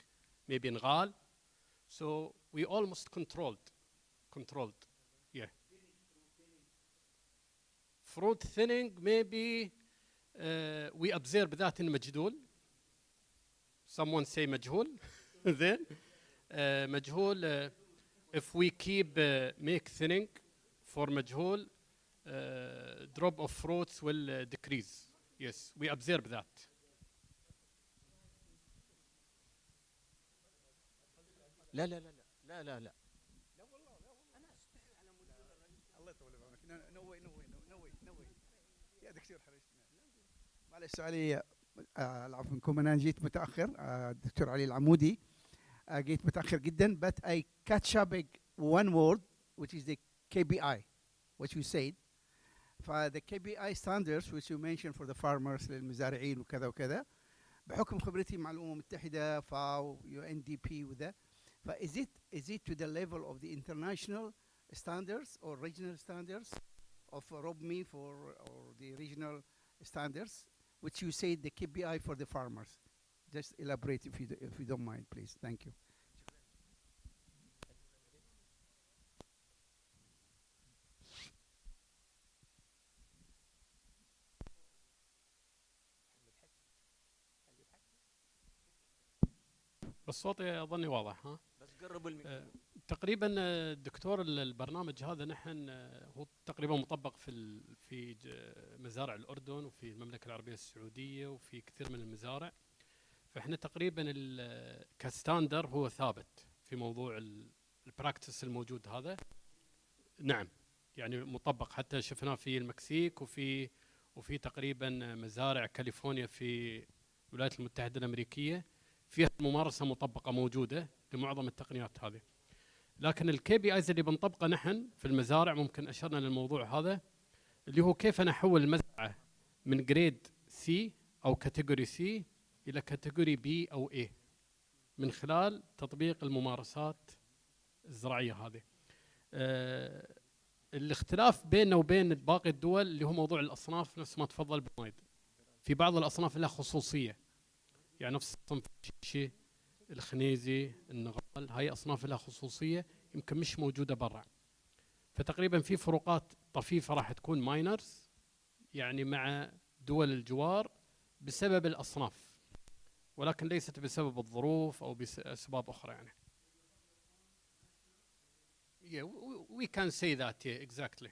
Speaker 6: maybe ngal. So we almost controlled, yeah. Fruit thinning, maybe we observe that in مجهول. Someone say مجهول. Then مجهول, if we keep make thinning for مجهول, drop of fruits will decrease. Yes, we observe that.
Speaker 9: لا لا لا لا لا لا
Speaker 12: الله يطول بعمرك. نوي يا دكتور حرجتنا. معلش علي العفو منكم، انا جيت متاخر. دكتور علي العمودي، جيت متاخر جدا. But I catch up one word which is the KBI, which you said. فthe KBI standards which you mentioned for the farmers للمزارعين وكذا وكذا، بحكم خبرتي مع الامم المتحده FAO UNDP وذا، is it to the level of the international standards or regional standards of ROBME or the regional standards, which you say the KPI for the farmers? Just elaborate if you don't mind, please. Thank you.
Speaker 6: الصوت أظني واضح ها؟
Speaker 9: بس قرب الميكروفون.
Speaker 6: تقريبا الدكتور البرنامج هذا نحن هو تقريبا مطبق في مزارع الأردن وفي المملكة العربية السعودية وفي كثير من المزارع، فإحنا تقريبا كستاندر هو ثابت في موضوع البراكتس الموجود هذا. نعم يعني مطبق، حتى شفناه في المكسيك وفي تقريبا مزارع كاليفورنيا في الولايات المتحدة الأمريكية فيها الممارسة مطبقة موجودة لمعظم التقنيات هذه. لكن الكي بي ايز اللي بنطبقه نحن في المزارع، ممكن اشرنا للموضوع هذا اللي هو كيف انا احول المزرعة من جريد سي او كاتيجوري سي الى كاتيجوري بي او اي من خلال تطبيق الممارسات الزراعية هذه. الاختلاف بيننا وبين باقي الدول اللي هو موضوع الاصناف نفس ما تفضل بمايد. في بعض الأصناف لها خصوصية، يعني نفس صنف الشيشة، الخنيزي، النغال، هاي أصناف لها خصوصية يمكن مش موجودة برا. فتقريبا في فروقات طفيفة راح تكون ماينرز يعني مع دول الجوار بسبب الأصناف، ولكن ليست بسبب الظروف أو بأسباب أخرى يعني. Yeah, we can say that, yeah, exactly.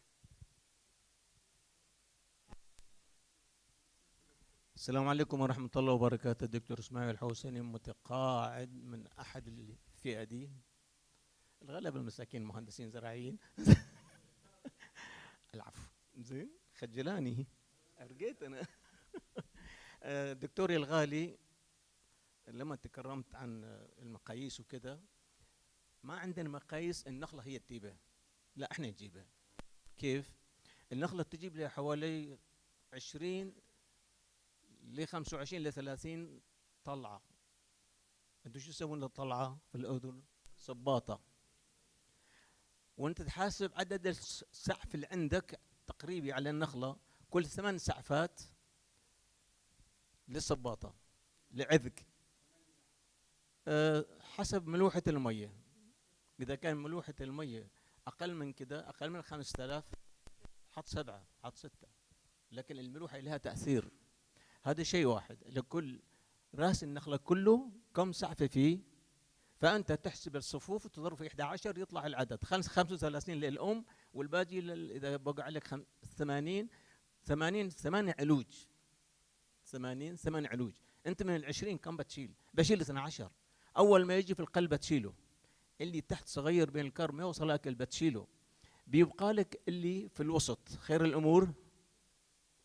Speaker 13: السلام عليكم ورحمة الله وبركاته. الدكتور اسماعيل الحوسني، متقاعد من أحد الفئة دي، الغلب المساكين مهندسين زراعيين. العفو. زين، خجلاني، أرقيت أنا. دكتوري الغالي، لما تكرمت عن المقاييس وكذا، ما عندنا مقاييس النخلة هي تجيبها، لا احنا نجيبها. كيف؟ النخلة تجيب لها حوالي 20 ل 25 ل 30 طلعة. انتوا شو تسوون للطلعة في الأردن؟ صباطة. وانت تحاسب عدد السعف اللي عندك تقريبي على النخلة، كل 8 سعفات للصباطة لعذق. حسب ملوحة المية. إذا كان ملوحة المية أقل من كده، أقل من 5000، حط 7، حط 6. لكن الملوحة لها تأثير. هذا شيء واحد. لكل راس النخلة كله كم سعفة فيه، فأنت تحسب الصفوف وتضرب في 11 يطلع العدد 35 للأم، والباقي إذا بقى عليك 80 8 علوج. 8 علوج. أنت من ال20 كم بتشيل؟ بشيل 12. أول ما يجي في القلب بتشيله. اللي تحت صغير بين الكرم ما يوصل لك بتشيله. بيبقى لك اللي في الوسط. خير الأمور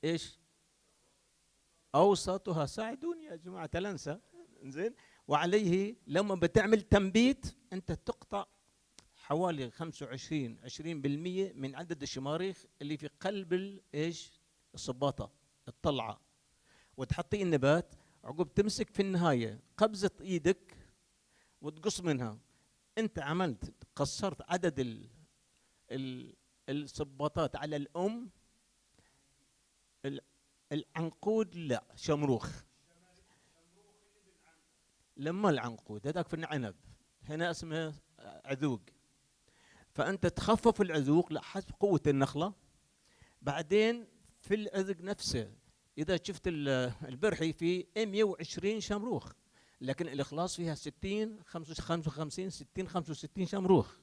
Speaker 13: إيش؟ أوسطها ساعدوني يا جماعة تلنسى. زين. وعليه لما بتعمل تنبيت أنت تقطع حوالي 20% من عدد الشماريخ اللي في قلب إيش؟ الصباطة الطلعة، وتحطي النبات. عقب تمسك في النهاية قبضة إيدك وتقص منها. أنت عملت قصرت عدد الصباطات على الأم. العنقود لا، شمروخ. لما العنقود هذاك في العنب، هنا اسمه عذوق. فأنت تخفف العذوق لحسب قوة النخلة. بعدين في العذق نفسه إذا شفت البرحي فيه 120 شمروخ، لكن الإخلاص فيها 60 55 60 65 شمروخ.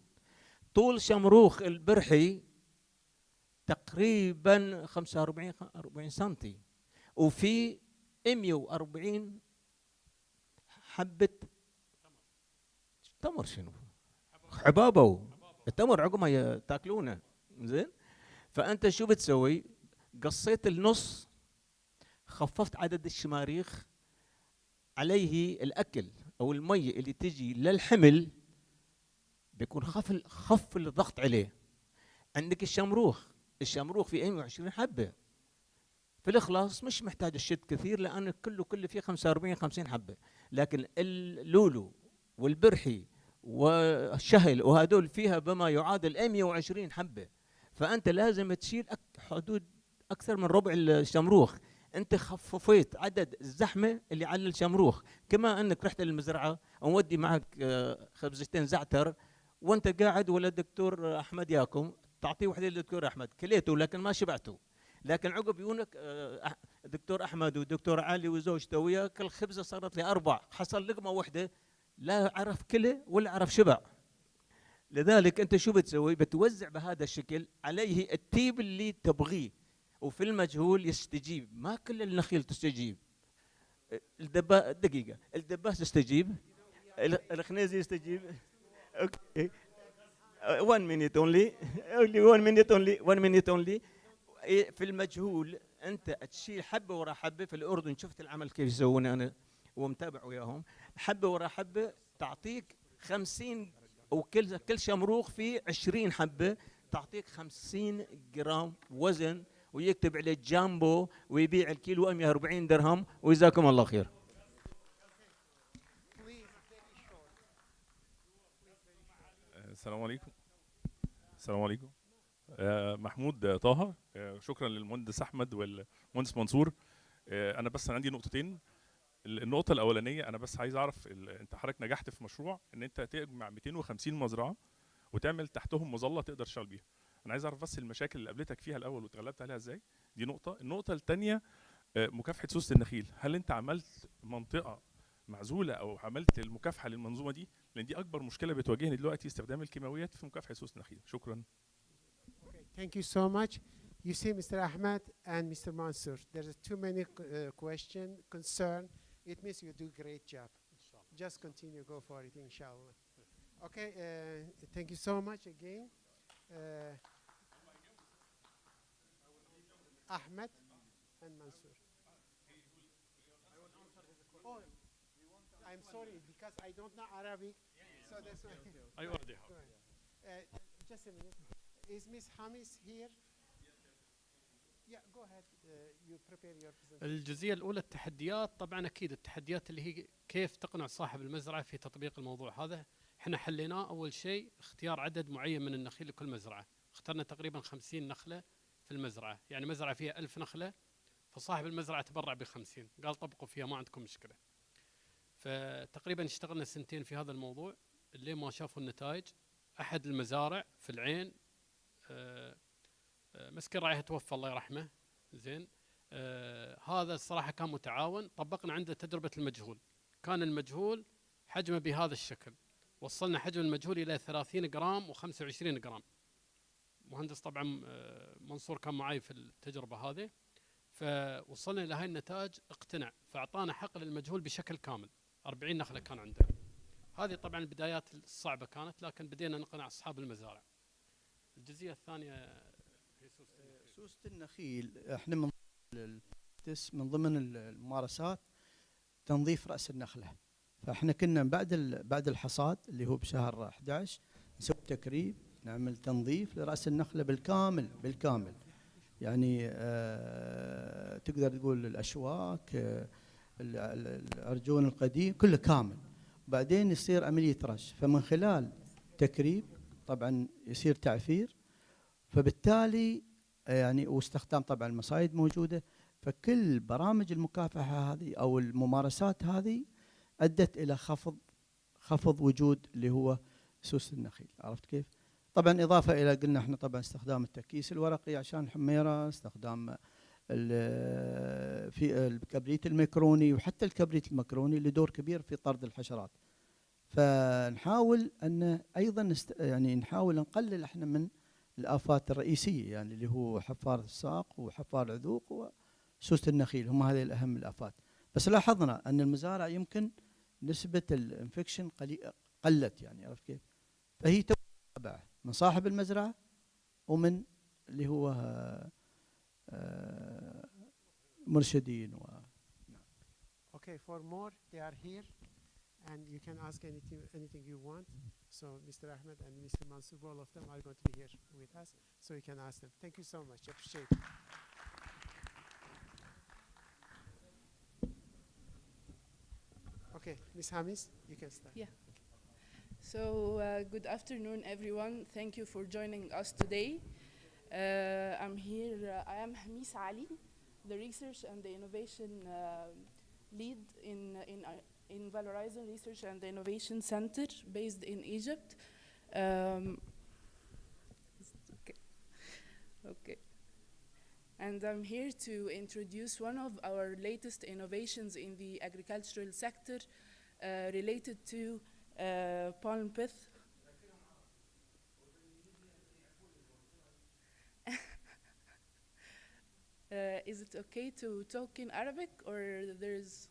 Speaker 13: طول شمروخ البرحي تقريبا 45 سنتي، وفي 140 حبة تمر. شنو؟ حبابه. التمر عقب ما تاكلونه. زين. فأنت شو بتسوي؟ قصيت النص، خففت عدد الشماريخ، عليه الأكل أو المية اللي تجي للحمل بيكون خف الضغط عليه. عندك الشمروخ فيه 120 حبة. في الإخلاص مش محتاج الشد كثير لأن كله فيه 45 50 حبة. لكن اللولو والبرحي والشهل وهدول فيها بما يعادل 120 حبة. فأنت لازم تشيل حدود أكثر من ربع الشمروخ. أنت خففت عدد الزحمة اللي على الشمروخ. كما أنك رحت للمزرعة ومودي معك خبزتين زعتر وأنت قاعد، ولا الدكتور أحمد ياكم تعطيه وحده للدكتور أحمد، كليته لكن ما شبعته. لكن عقب يونك دكتور أحمد ودكتور علي وزوجته وياك الخبزة صارت لي 4، حصل لقمة واحدة لا عرف كله ولا عرف شبع. لذلك أنت شو بتسوي؟ بتوزع بهذا الشكل عليه التيب اللي تبغيه، وفي المجهول يستجيب. ما كل النخيل تستجيب. دقيقة، الدباس يستجيب، الخنيزي يستجيب. اوكي 1 minute only. 1 minute only. في المجهول انت تشيل حبه ورا حبه. في الاردن شفت العمل كيف يسوون انا ومتابع وياهم، حبه ورا حبه تعطيك 50، وكل شمروخ فيه 20 حبه تعطيك 50 جرام وزن، ويكتب عليه جامبو ويبيع الكيلو 140 درهم. وجزاكم الله خير.
Speaker 14: السلام عليكم. السلام عليكم. محمود طه. شكرا للمهندس احمد والمهندس منصور. انا بس عندي نقطتين. النقطه الاولانيه، انا بس عايز اعرف انت حضرتك نجحت في مشروع ان انت تجمع 250 مزرعه وتعمل تحتهم مظله تقدر تشتغل بيها. انا عايز اعرف بس المشاكل اللي قابلتك فيها الاول وتغلبت عليها ازاي. دي نقطه. النقطه الثانيه مكافحه سوسه النخيل، هل انت عملت منطقه معزوله او عملت المكافحه للمنظومه دي؟ لان دي اكبر مشكله بتواجهني دلوقتي، استخدام الكيماويات في مكافحه سوسه النخيل. شكرا.
Speaker 2: Okay, thank you so much. You see, Mr. Ahmed and Mr. Mansour, there's too many question, concern. It means you do great job. Just continue, go for it, inshallah. Okay, thank you so much again. Ahmed and Mansour. Oh, I'm sorry because I don't know Arabic, so that's why. Just a minute. Is Miss Hamis here? Yeah, go ahead. You prepare your presentation.
Speaker 6: الجزئية الأولى التحديات، طبعا أكيد التحديات اللي هي كيف تقنع صاحب المزرعة في تطبيق الموضوع هذا. احنا حليناه أول شيء اختيار عدد معين من النخيل لكل مزرعة. اخترنا تقريبا 50 نخلة في المزرعة، يعني مزرعة فيها 1000 نخلة، فصاحب المزرعة تبرع ب50، قال طبقوا فيها ما عندكم مشكلة. فتقريبا اشتغلنا سنتين في هذا الموضوع اللي ما شافوا النتائج. أحد المزارع في العين مسكين راعيه توفى الله يرحمه، زين. هذا الصراحة كان متعاون، طبقنا عنده تجربة المجهول. كان المجهول حجمه بهذا الشكل، وصلنا حجم المجهول إلى 30 جرام و25 جرام. مهندس طبعا منصور كان معي في التجربة هذه، فوصلنا إلى هاي النتائج، اقتنع، فأعطانا حقل المجهول بشكل كامل. 40 نخلة كان عنده. هذه طبعا البدايات الصعبة كانت، لكن بدينا نقنع أصحاب المزارع. الجزئية الثانية
Speaker 7: سوسة النخيل، احنا من ضمن الممارسات تنظيف رأس النخلة. فاحنا كنا بعد الحصاد اللي هو بشهر 11 نسوي تكريب، نعمل تنظيف لرأس النخلة بالكامل. يعني تقدر تقول الأشواك، الأرجون القديم كله كامل. بعدين يصير عملية رش، فمن خلال تكريب طبعا يصير تعفير، فبالتالي يعني واستخدام طبعا المصايد موجودة. فكل برامج المكافحة هذه أو الممارسات هذه أدت إلى خفض وجود اللي هو سوس النخيل. عرفت كيف؟ طبعا إضافة إلى قلنا احنا طبعا استخدام التكييس الورقي عشان الحميرة، استخدام في الكبريت الميكروني، وحتى الكبريت الميكروني له دور كبير في طرد الحشرات. فنحاول أن أيضا يعني نحاول نقلل احنا من الآفات الرئيسية، يعني اللي هو حفار الساق وحفار العذوق وسوس النخيل، هم هذه الأهم الآفات. بس لاحظنا أن المزارع يمكن نسبة الانفكشن قلت، يعني عرفت كيف؟ فهي تبع من صاحب المزرعة ومن اللي هو مرشدين
Speaker 2: Okay, for more they are here and you can ask anything you want. So Mr. Ahmed and Mr. Mansour, all of them are going to be here with us, so you can ask them. Thank you so much. Appreciate it. Okay, Ms. Hamis, you can start.
Speaker 15: Yeah. So good afternoon, everyone. Thank you for joining us today. I'm here. I am Hamis Ali, the research and the innovation lead in Valorizing Research and Innovation Center based in Egypt. Okay. And I'm here to introduce one of our latest innovations in the agricultural sector related to palm pith. Is it okay to talk in Arabic, or there's...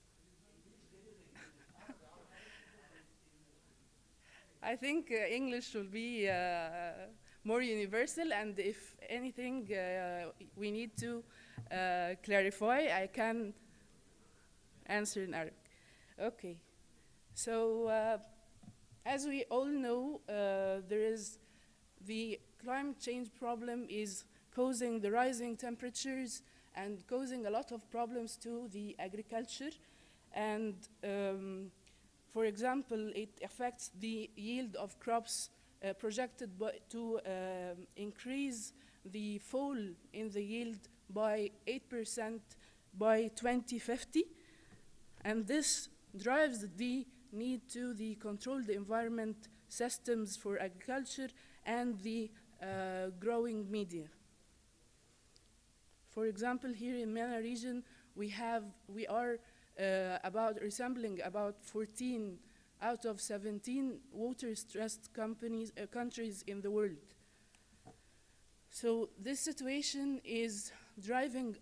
Speaker 15: I think English will be more universal, and if anything we need to clarify, I can answer in Arabic. Okay. So as we all know, there is the climate change problem is causing the rising temperatures and causing a lot of problems to the agriculture. And for example, it affects the yield of crops projected to increase the fall in the yield by 8% by 2050, and this drives the need to control the environment systems for agriculture and the growing media. For example, here in MENA region, we are resembling about 14 out of 17 water-stressed countries in the world. So this situation is driving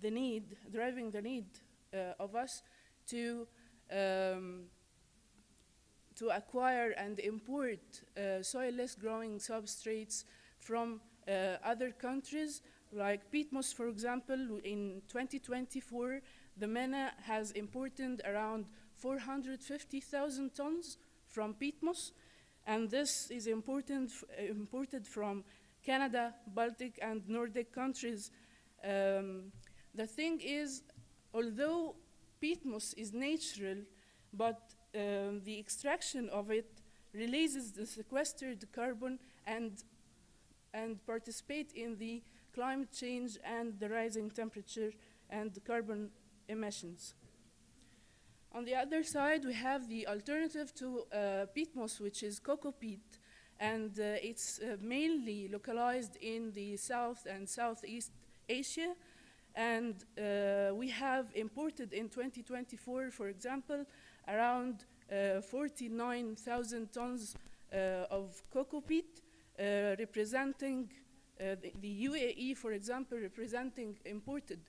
Speaker 15: the need of us to acquire and import soilless growing substrates from other countries, like peat moss, for example. In 2024, the MENA has imported around 450,000 tons from peat moss, and this is imported from Canada, Baltic, and Nordic countries. The thing is, although peat moss is natural, but the extraction of it releases the sequestered carbon and participate in the climate change and the rising temperature and the carbon emissions. On the other side, we have the alternative to peat moss, which is cocoa peat, and it's mainly localized in the South and Southeast Asia. And we have imported in 2024, for example, around 49,000 tons of cocoa peat, representing the UAE, for example, representing imported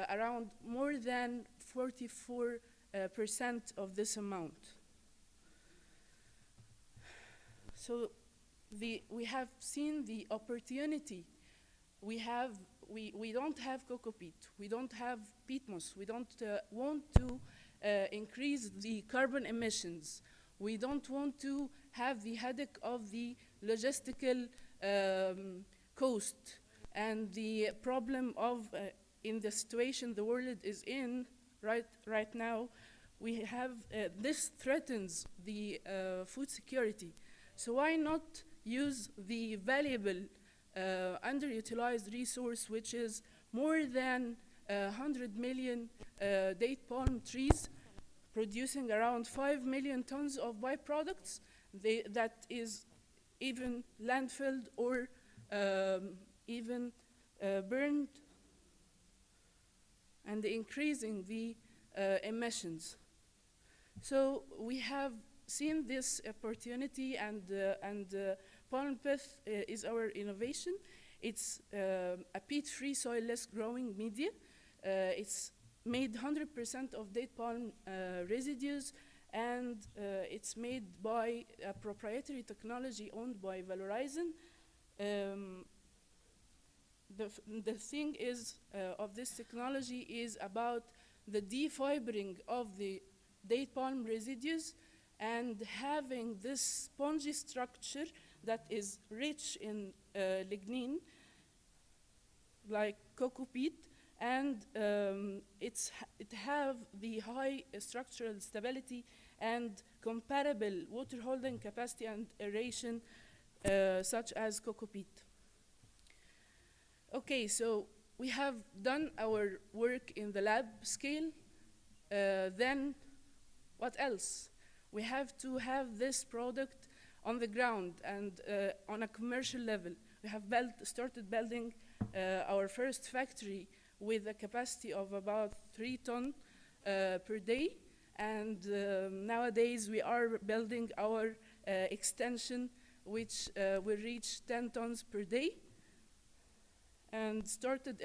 Speaker 15: around more than 44% of this amount. So we have seen the opportunity. We don't have cocoa peat. We don't have peat moss. We don't want to increase the carbon emissions. We don't want to have the headache of the logistical cost and the problem of in the situation the world is in right now. We have this threatens the food security. So why not use the valuable underutilized resource, which is more than 100 million date palm trees, producing around 5 million tons of byproducts that is even landfilled or even burned, and increasing the emissions. So we have seen this opportunity, and Palm Pith is our innovation. It's a peat-free, soilless growing media. It's made 100% of date palm residues, and it's made by a proprietary technology owned by Valorizon. The thing is of this technology is about the defibering of the date palm residues and having this spongy structure that is rich in lignin, like cocoa peat, and it have the high structural stability and comparable water holding capacity and aeration such as cocoa peat. Okay, so we have done our work in the lab scale. Then what else? We have to have this product on the ground and on a commercial level. We have started building our first factory with a capacity of about 3 tons per day. And nowadays we are building our extension, which will reach 10 tons per day, and started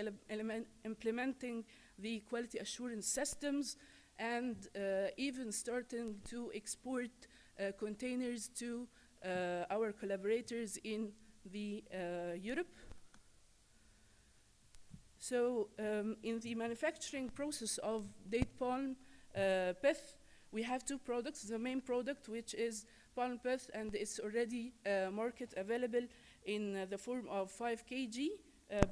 Speaker 15: implementing the quality assurance systems, and even starting to export containers to our collaborators in the Europe. So in the manufacturing process of date palm pith, we have 2 products. The main product, which is palm pith, and it's already market available in the form of 5 kg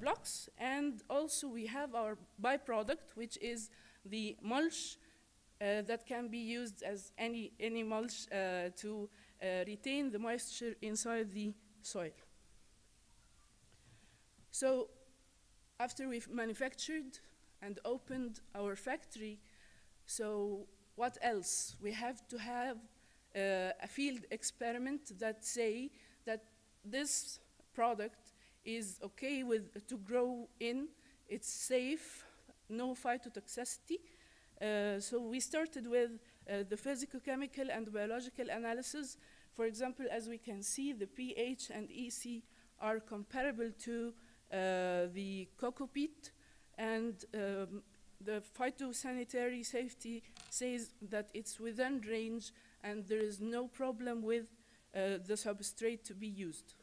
Speaker 15: blocks. And also we have our byproduct, which is the mulch that can be used as any mulch to retain the moisture inside the soil. So after we've manufactured and opened our factory. So what else? We have to have a field experiment that say that this product is okay to grow in, it's safe, no phytotoxicity. So we started with the physical, chemical, and biological analysis. For example, as we can see, the pH and EC are comparable to the cocoa peat, and the phytosanitary safety says that it's within range and there is no problem with the substrate to be used.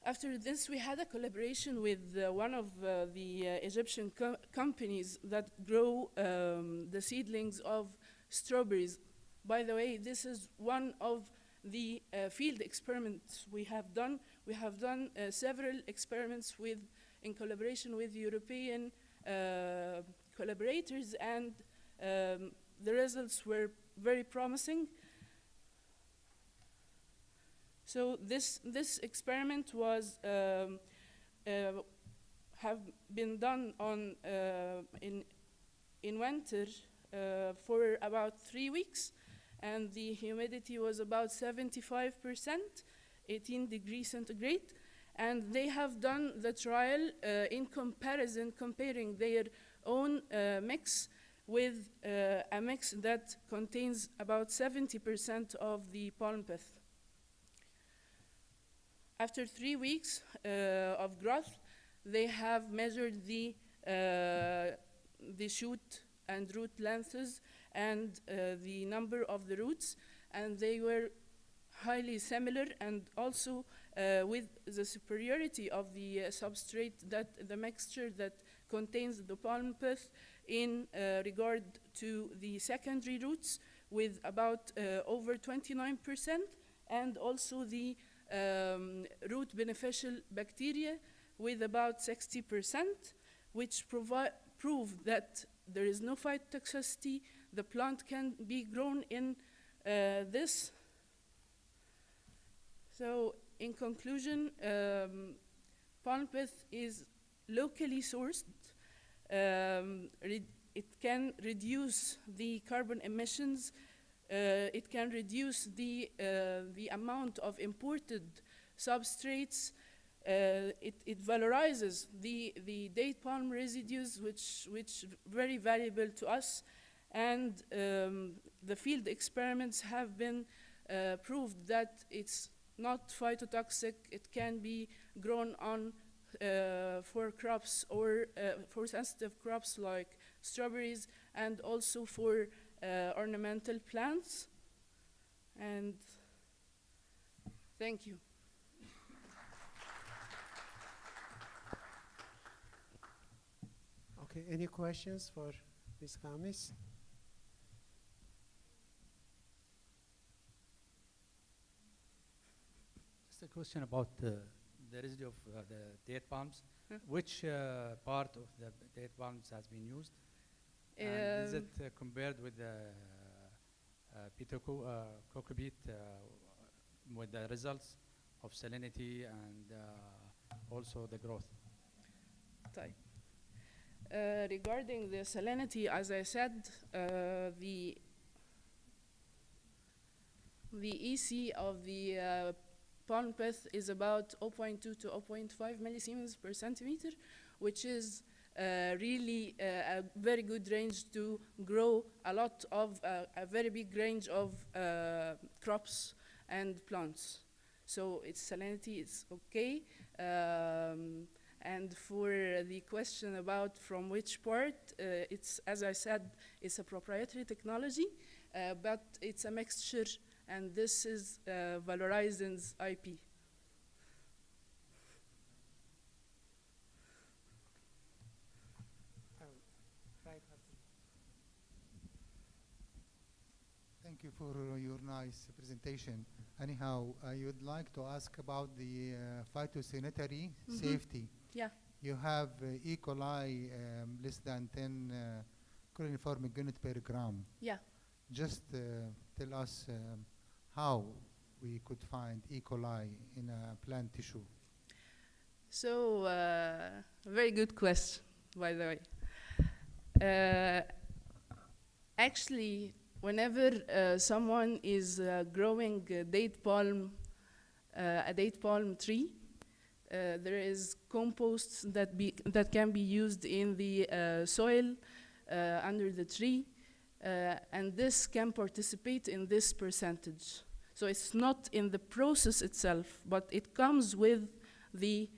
Speaker 15: After this, we had a collaboration with one of the Egyptian companies that grow the seedlings of strawberries. By the way, this is one of the field experiments we have done. We have done several experiments in collaboration with European collaborators, and the results were very promising. So this experiment was have been done on in winter for about 3 weeks, and the humidity was about 75%, 18 degrees centigrade, and they have done the trial in comparison, comparing their own mix with a mix that contains about 70% of the palm pith. After 3 weeks of growth, they have measured the shoot and root lengths and the number of the roots, and they were highly similar, and also with the superiority of the substrate, that the mixture that contains the palm pith in regard to the secondary roots, with about over 29%, and also the root beneficial bacteria with about 60%, which prove that there is no phytotoxicity. The plant can be grown in this. So in conclusion, palm pith is locally sourced. It can reduce the carbon emissions. It can reduce the amount of imported substrates. It valorizes the date palm residues, which very valuable to us. And the field experiments have been proved that it's not phytotoxic. It can be grown on for crops, or for sensitive crops like strawberries, and also for ornamental plants. And thank you.
Speaker 2: Okay, any questions for Ms. Khamis?
Speaker 16: Just a question about the residue of the date palms. Which part of the date palms has been used? And is it compared with the cocoa beet with the results of salinity and also the growth?
Speaker 15: Regarding the salinity, as I said, the EC of the palm pith is about 0.2 to 0.5 millisiemens per centimeter, which is really a very good range to grow a lot of a very big range of crops and plants. So its salinity is okay. And for the question about from which part, it's, as I said, it's a proprietary technology, but it's a mixture, and this is Valorizen's IP.
Speaker 4: Thank you for your nice presentation. Anyhow, I would like to ask about the phytosanitary safety.
Speaker 15: Yeah.
Speaker 4: You have E. coli less than 10 chloriniform unit per gram.
Speaker 15: Yeah.
Speaker 4: Just tell us how we could find E. coli in a plant tissue.
Speaker 15: So, very good question. by the way. Actually, whenever someone is growing a date palm tree, there is compost that can be used in the soil under the tree, and this can participate in this percentage. So it's not in the process itself, but it comes with the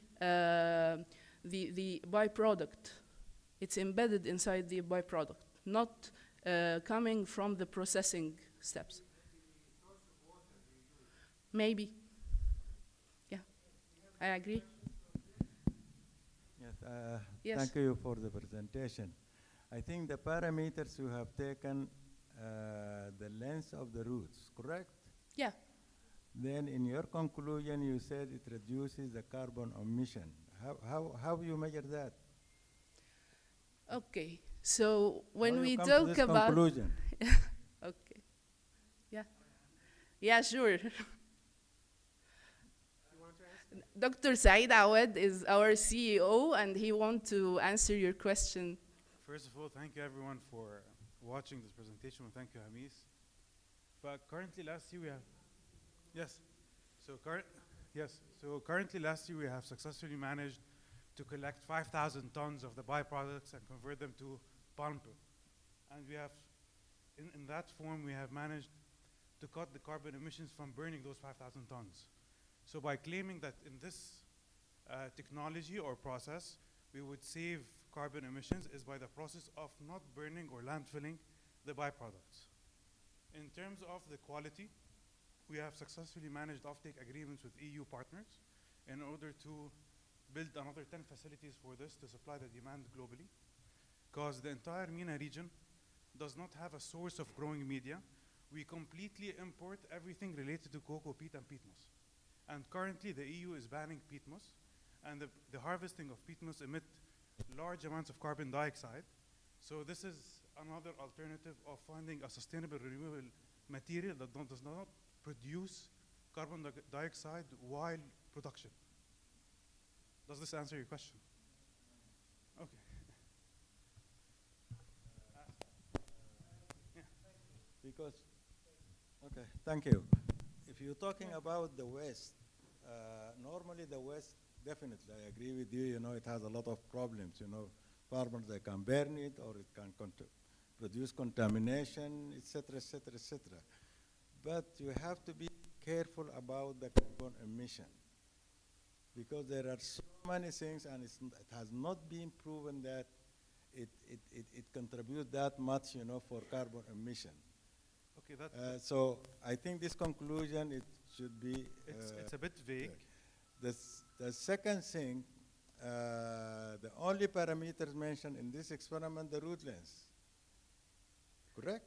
Speaker 15: byproduct. It's embedded inside the byproduct, not coming from the processing steps. Maybe. Yeah, I agree.
Speaker 17: Yes,
Speaker 15: Yes.
Speaker 17: Thank you for the presentation. I think the parameters you have taken the length of the roots, correct?
Speaker 15: Yeah.
Speaker 17: Then in your conclusion, you said it reduces the carbon emission. How you measure that?
Speaker 15: Okay, so when
Speaker 17: How
Speaker 15: we
Speaker 17: you come to
Speaker 15: talk
Speaker 17: this
Speaker 15: about
Speaker 17: conclusion?
Speaker 15: okay, yeah, sure. Dr. Saeed Awad is our CEO, and he wants to answer your question.
Speaker 18: First of all, thank you everyone for watching this presentation, and thank you, Hamis. But currently, last year we have, yes. So currently, last year we have successfully managed to collect 5,000 tons of the byproducts and convert them to palm pulp. And we have, in that form, we have managed to cut the carbon emissions from burning those 5,000 tons. So by claiming that in this technology or process, we would save carbon emissions is by the process of not burning or landfilling the byproducts. In terms of the quality, we have successfully managed offtake agreements with EU partners in order to build another 10 facilities for this to supply the demand globally, because the entire MENA region does not have a source of growing media. We completely import everything related to cocoa peat and peat moss. And currently the EU is banning peat moss, and the harvesting of peat moss emit large amounts of carbon dioxide. So this is another alternative of finding a sustainable renewable material that does not produce carbon dioxide while production. Does this answer your question? Okay.
Speaker 17: Because, okay, thank you. If you're talking about the waste, normally the waste, definitely, I agree with you, it has a lot of problems, farmers, they can burn it, or it can produce contamination, etc., etc., etc. But you have to be careful about the carbon emission, because there are so many things, and it has not been proven that it contributes that much, for carbon emission.
Speaker 18: Okay,
Speaker 17: so I think this conclusion, it should be.
Speaker 18: It's a bit vague.
Speaker 17: The second thing, the only parameters mentioned in this experiment, the root length. Correct?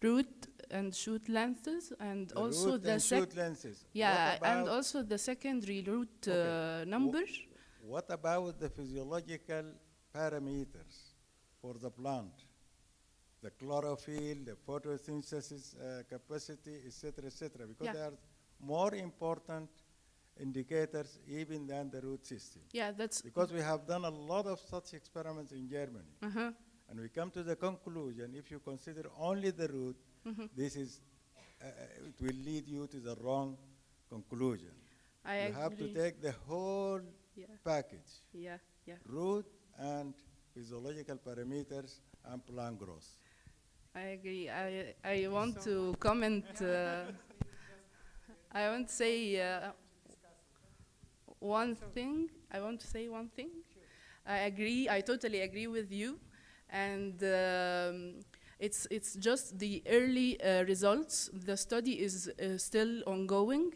Speaker 15: Root and shoot lengths, and
Speaker 17: The
Speaker 15: also
Speaker 17: root
Speaker 15: the
Speaker 17: and shoot lengths.
Speaker 15: yeah,
Speaker 17: What
Speaker 15: and
Speaker 17: about-
Speaker 15: also the secondary root number.
Speaker 17: What about the physiological parameters for the plant? The chlorophyll, the photosynthesis capacity, etc., because
Speaker 15: Yeah.
Speaker 17: they are more important indicators even than the root system.
Speaker 15: Yeah, that's
Speaker 17: because we have done a lot of such experiments in Germany.
Speaker 15: Uh-huh.
Speaker 17: And we come to the conclusion, if you consider only the root,
Speaker 15: Mhm.
Speaker 17: this is, it will lead you to the wrong conclusion.
Speaker 15: I
Speaker 17: You have to
Speaker 15: agree.
Speaker 17: take the whole
Speaker 15: Yeah.
Speaker 17: package.
Speaker 15: Yeah, yeah.
Speaker 17: Root and physiological parameters and plant growth.
Speaker 15: I agree. I want to comment. I want to say one thing. I want to say one thing. I agree. I totally agree with you, and it's just the early results. The study is still ongoing,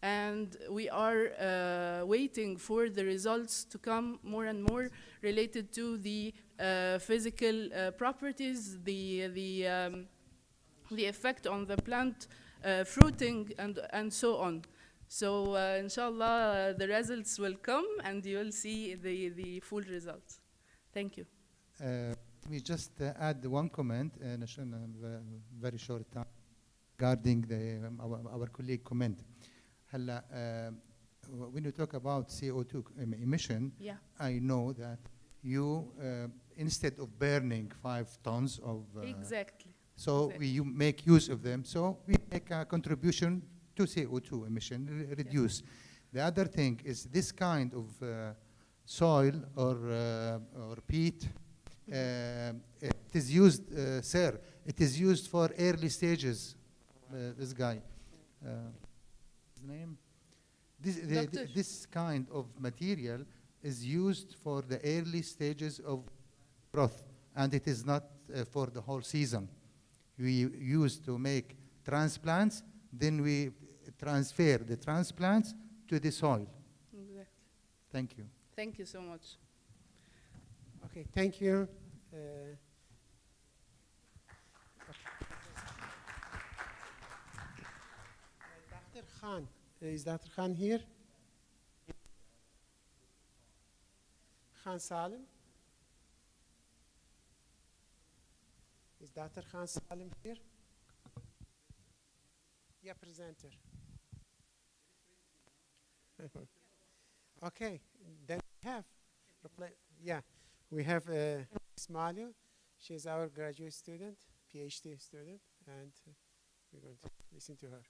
Speaker 15: and we are waiting for the results to come more and more related to the physical properties, the effect on the plant fruiting, and so on. So inshallah, the results will come, and you will see the full results. Thank you.
Speaker 4: Let me just add one comment in a very short time regarding our colleague comment. When you talk about CO2 emission,
Speaker 15: Yeah.
Speaker 4: I know that you instead of burning 5 tons of
Speaker 15: Exactly.
Speaker 4: so you make use of them, so we make a contribution to CO2 emission reduce. The other thing is this kind of soil or peat, it is used, sir, it is used for early stages. This guy, his name? This kind of material is used for the early stages of growth, and it is not for the whole season. We use to make transplants, then we transfer the transplants to the soil.
Speaker 15: Exactly.
Speaker 4: Thank you.
Speaker 15: Thank you so much.
Speaker 2: Okay, thank you. Dr. Khan, is Dr. Khan here? Khan Salim? Is Dr. Khan Salim here? Yeah, presenter. Okay, then we have, yeah, we have Ismail. She's our graduate student, PhD student, and we're going to listen to her.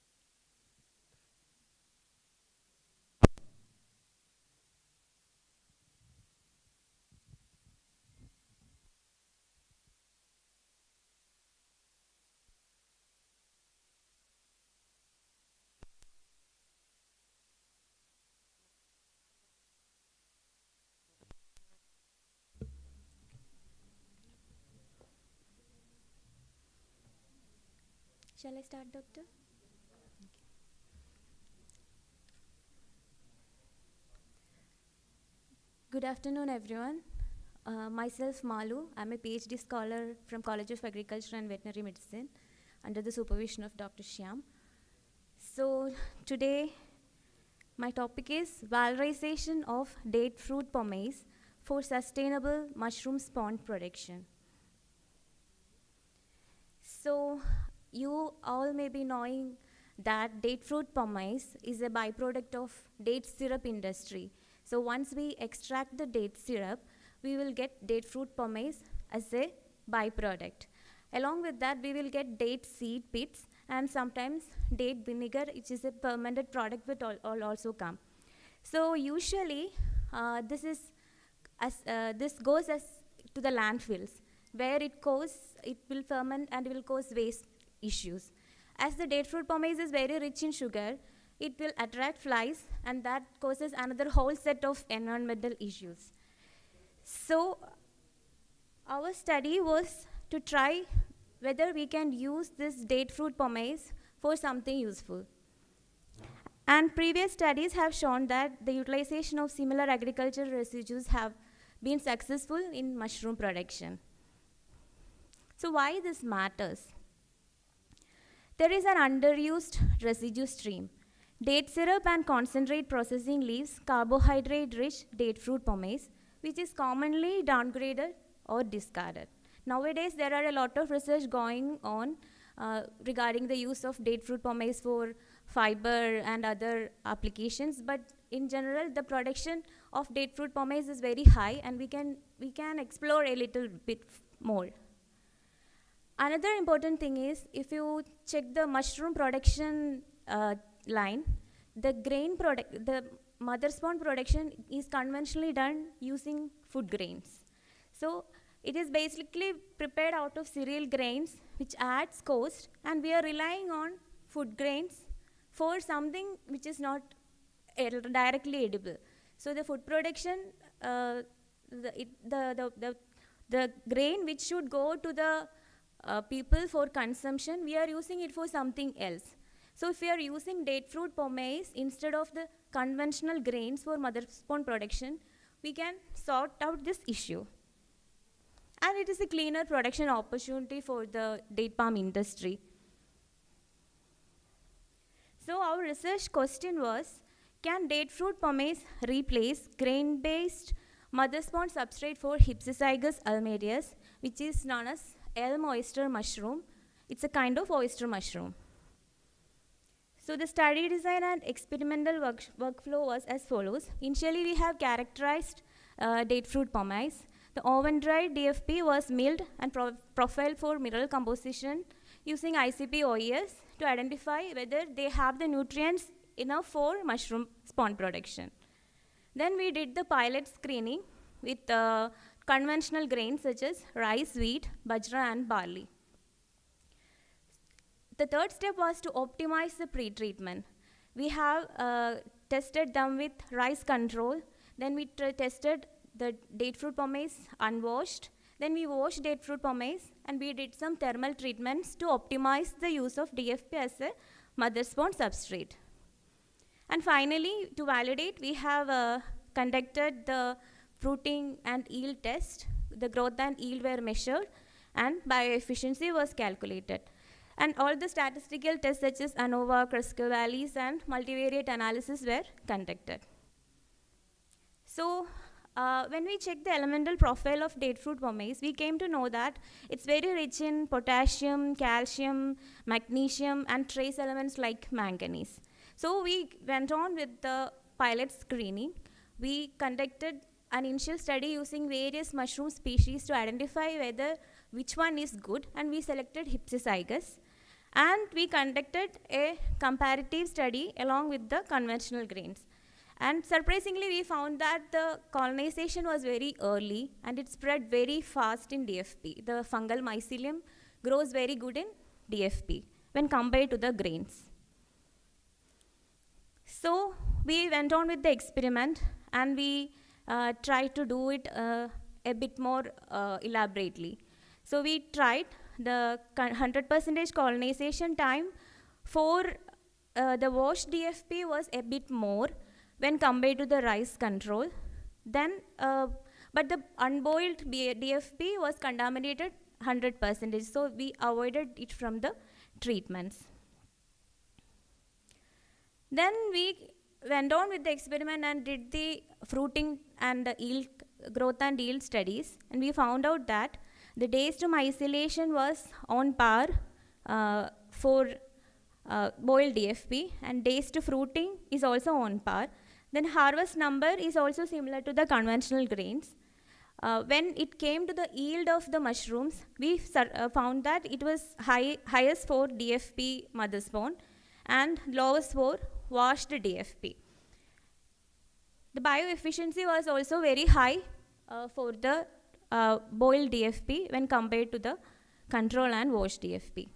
Speaker 19: Shall I start, Doctor? Good afternoon, everyone. Myself, Malu. I'm a PhD scholar from College of Agriculture and Veterinary Medicine under the supervision of Dr. Shyam. So today, my topic is valorization of date fruit pomace for sustainable mushroom spawn production. So you all may be knowing that date fruit pomace is a byproduct of date syrup industry. So once we extract the date syrup, we will get date fruit pomace as a byproduct. Along with that, we will get date seed pits and sometimes date vinegar, which is a fermented product, will also come. So usually, this goes as to the landfills, where it will ferment and will cause waste issues. As the date fruit pomace is very rich in sugar, it will attract flies, and that causes another whole set of environmental issues. So our study was to try whether we can use this date fruit pomace for something useful. And previous studies have shown that the utilization of similar agricultural residues have been successful in mushroom production. So why this matters? There is an underused residue stream. Date syrup and concentrate processing leaves carbohydrate-rich date fruit pomace, which is commonly downgraded or discarded. Nowadays, there are a lot of research going on regarding the use of date fruit pomace for fiber and other applications, but in general, the production of date fruit pomace is very high, and we can explore a little bit more. Another important thing is, if you check the mushroom production line, the mother spawn production is conventionally done using food grains. So it is basically prepared out of cereal grains, which adds cost, and we are relying on food grains for something which is not directly edible. So the food production, the grain which should go to the people for consumption, we are using it for something else. So if we are using date fruit pomace instead of the conventional grains for mother spawn production, we can sort out this issue. And it is a cleaner production opportunity for the date palm industry. So our research question was, can date fruit pomace replace grain-based mother spawn substrate for Hypsizygous almerias, which is known as elm oyster mushroom? It's a kind of oyster mushroom. So the study design and experimental workflow was as follows. Initially, we have characterized date fruit pomace. The oven-dried DFP was milled and profiled for mineral composition using ICP OES to identify whether they have the nutrients enough for mushroom spawn production. Then we did the pilot screening with conventional grains such as rice, wheat, bajra, and barley. The third step was to optimize the pre-treatment. We have tested them with rice control. Then we tested the date fruit pomace unwashed. Then we washed date fruit pomace, and we did some thermal treatments to optimize the use of DFP as a mother spawn substrate. And finally, to validate, we have conducted the fruiting and yield test. The growth and yield were measured, and bioefficiency was calculated. And all the statistical tests such as ANOVA, Kruskal-Wallis, and multivariate analysis were conducted. So when we checked the elemental profile of date fruit pomace, we came to know that it's very rich in potassium, calcium, magnesium, and trace elements like manganese. So we went on with the pilot screening. We conducted an initial study using various mushroom species to identify which one is good, and we selected Hypsizygus. And we conducted a comparative study along with the conventional grains. And surprisingly, we found that the colonization was very early, and it spread very fast in DFP. The fungal mycelium grows very good in DFP when compared to the grains. So we went on with the experiment, and we tried to do it a bit more elaborately. So we tried the 100% colonization time for the washed DFP was a bit more when compared to the rice control. Then, but the unboiled DFP was contaminated 100%, so we avoided it from the treatments. Then we went on with the experiment and did the fruiting and the yield, growth and yield studies, and we found out that the days to myceliation was on par for boiled DFP, and days to fruiting is also on par. Then harvest number is also similar to the conventional grains. When it came to the yield of the mushrooms, we found that it was highest for DFP mother spawn and lowest for washed DFP. The bioefficiency was also very high for the boiled DFP when compared to the control and washed DFP.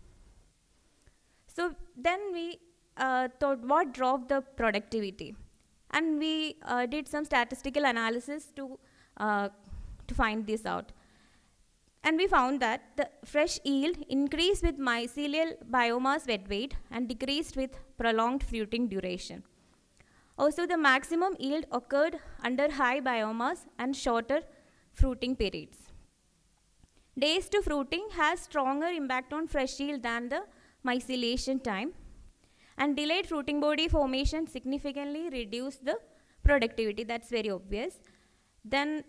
Speaker 19: So then we thought what drove the productivity, and we did some statistical analysis to find this out. And we found that the fresh yield increased with mycelial biomass wet weight and decreased with prolonged fruiting duration. Also, the maximum yield occurred under high biomass and shorter fruiting periods. Days to fruiting has stronger impact on fresh yield than the myceliation time, and delayed fruiting body formation significantly reduced the productivity. That's very obvious. Then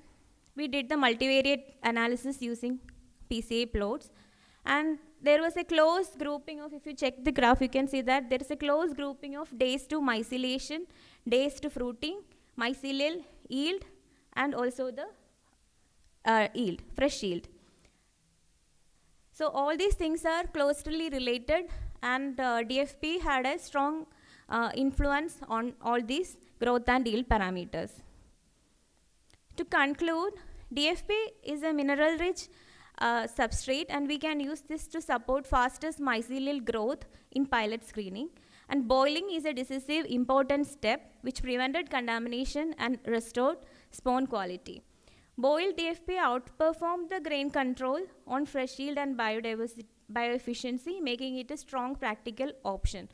Speaker 19: we did the multivariate analysis using PCA plots, and there was a close grouping of, if you check the graph, you can see that there is a close grouping of days to myceliation, days to fruiting, mycelial yield, and also the yield, fresh yield. So all these things are closely related, and DFP had a strong influence on all these growth and yield parameters. To conclude, DFP is a mineral-rich substrate, and we can use this to support fastest mycelial growth in pilot screening. And boiling is a decisive important step which prevented contamination and restored spawn quality. Boiled DFP outperformed the grain control on fresh yield and bioefficiency, making it a strong practical option.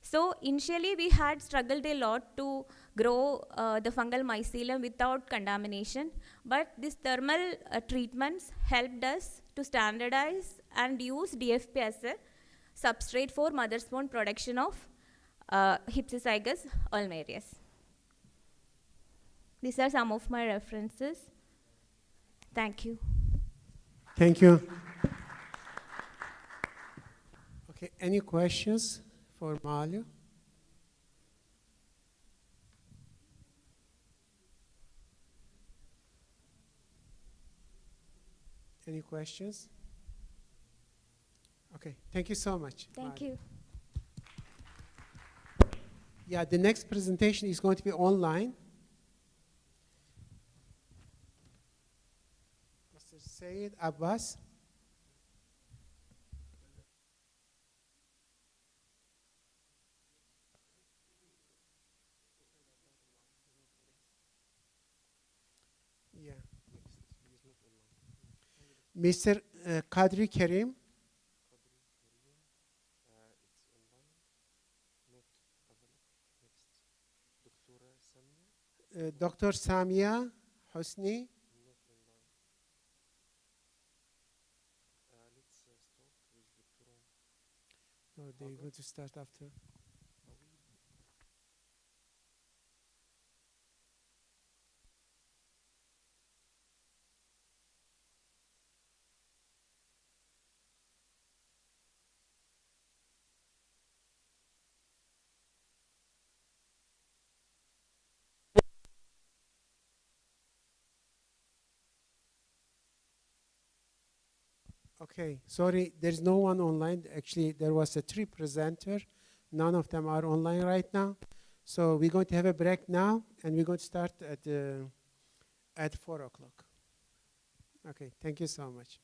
Speaker 19: So initially we had struggled a lot to grow the fungal mycelium without contamination, but these thermal treatments helped us to standardize and use DFP as a substrate for mother spawn production of Hypsizygus ulmarius. These are some of my references. Thank you.
Speaker 2: Thank you. Okay, any questions for Malia? questions? Okay, thank you so much.
Speaker 19: Thank
Speaker 2: Bye.
Speaker 19: you.
Speaker 2: Yeah, the next presentation is going to be online. Mr. Sayed Abbas. Yeah. Mr. Kadri Karim. Dr. Samia Hosni. No, they're going to start after. Okay, sorry, there's no one online. Actually, there was a 3 presenter. None of them are online right now. So we're going to have a break now, and we're going to start at 4 o'clock. Okay, thank you so much.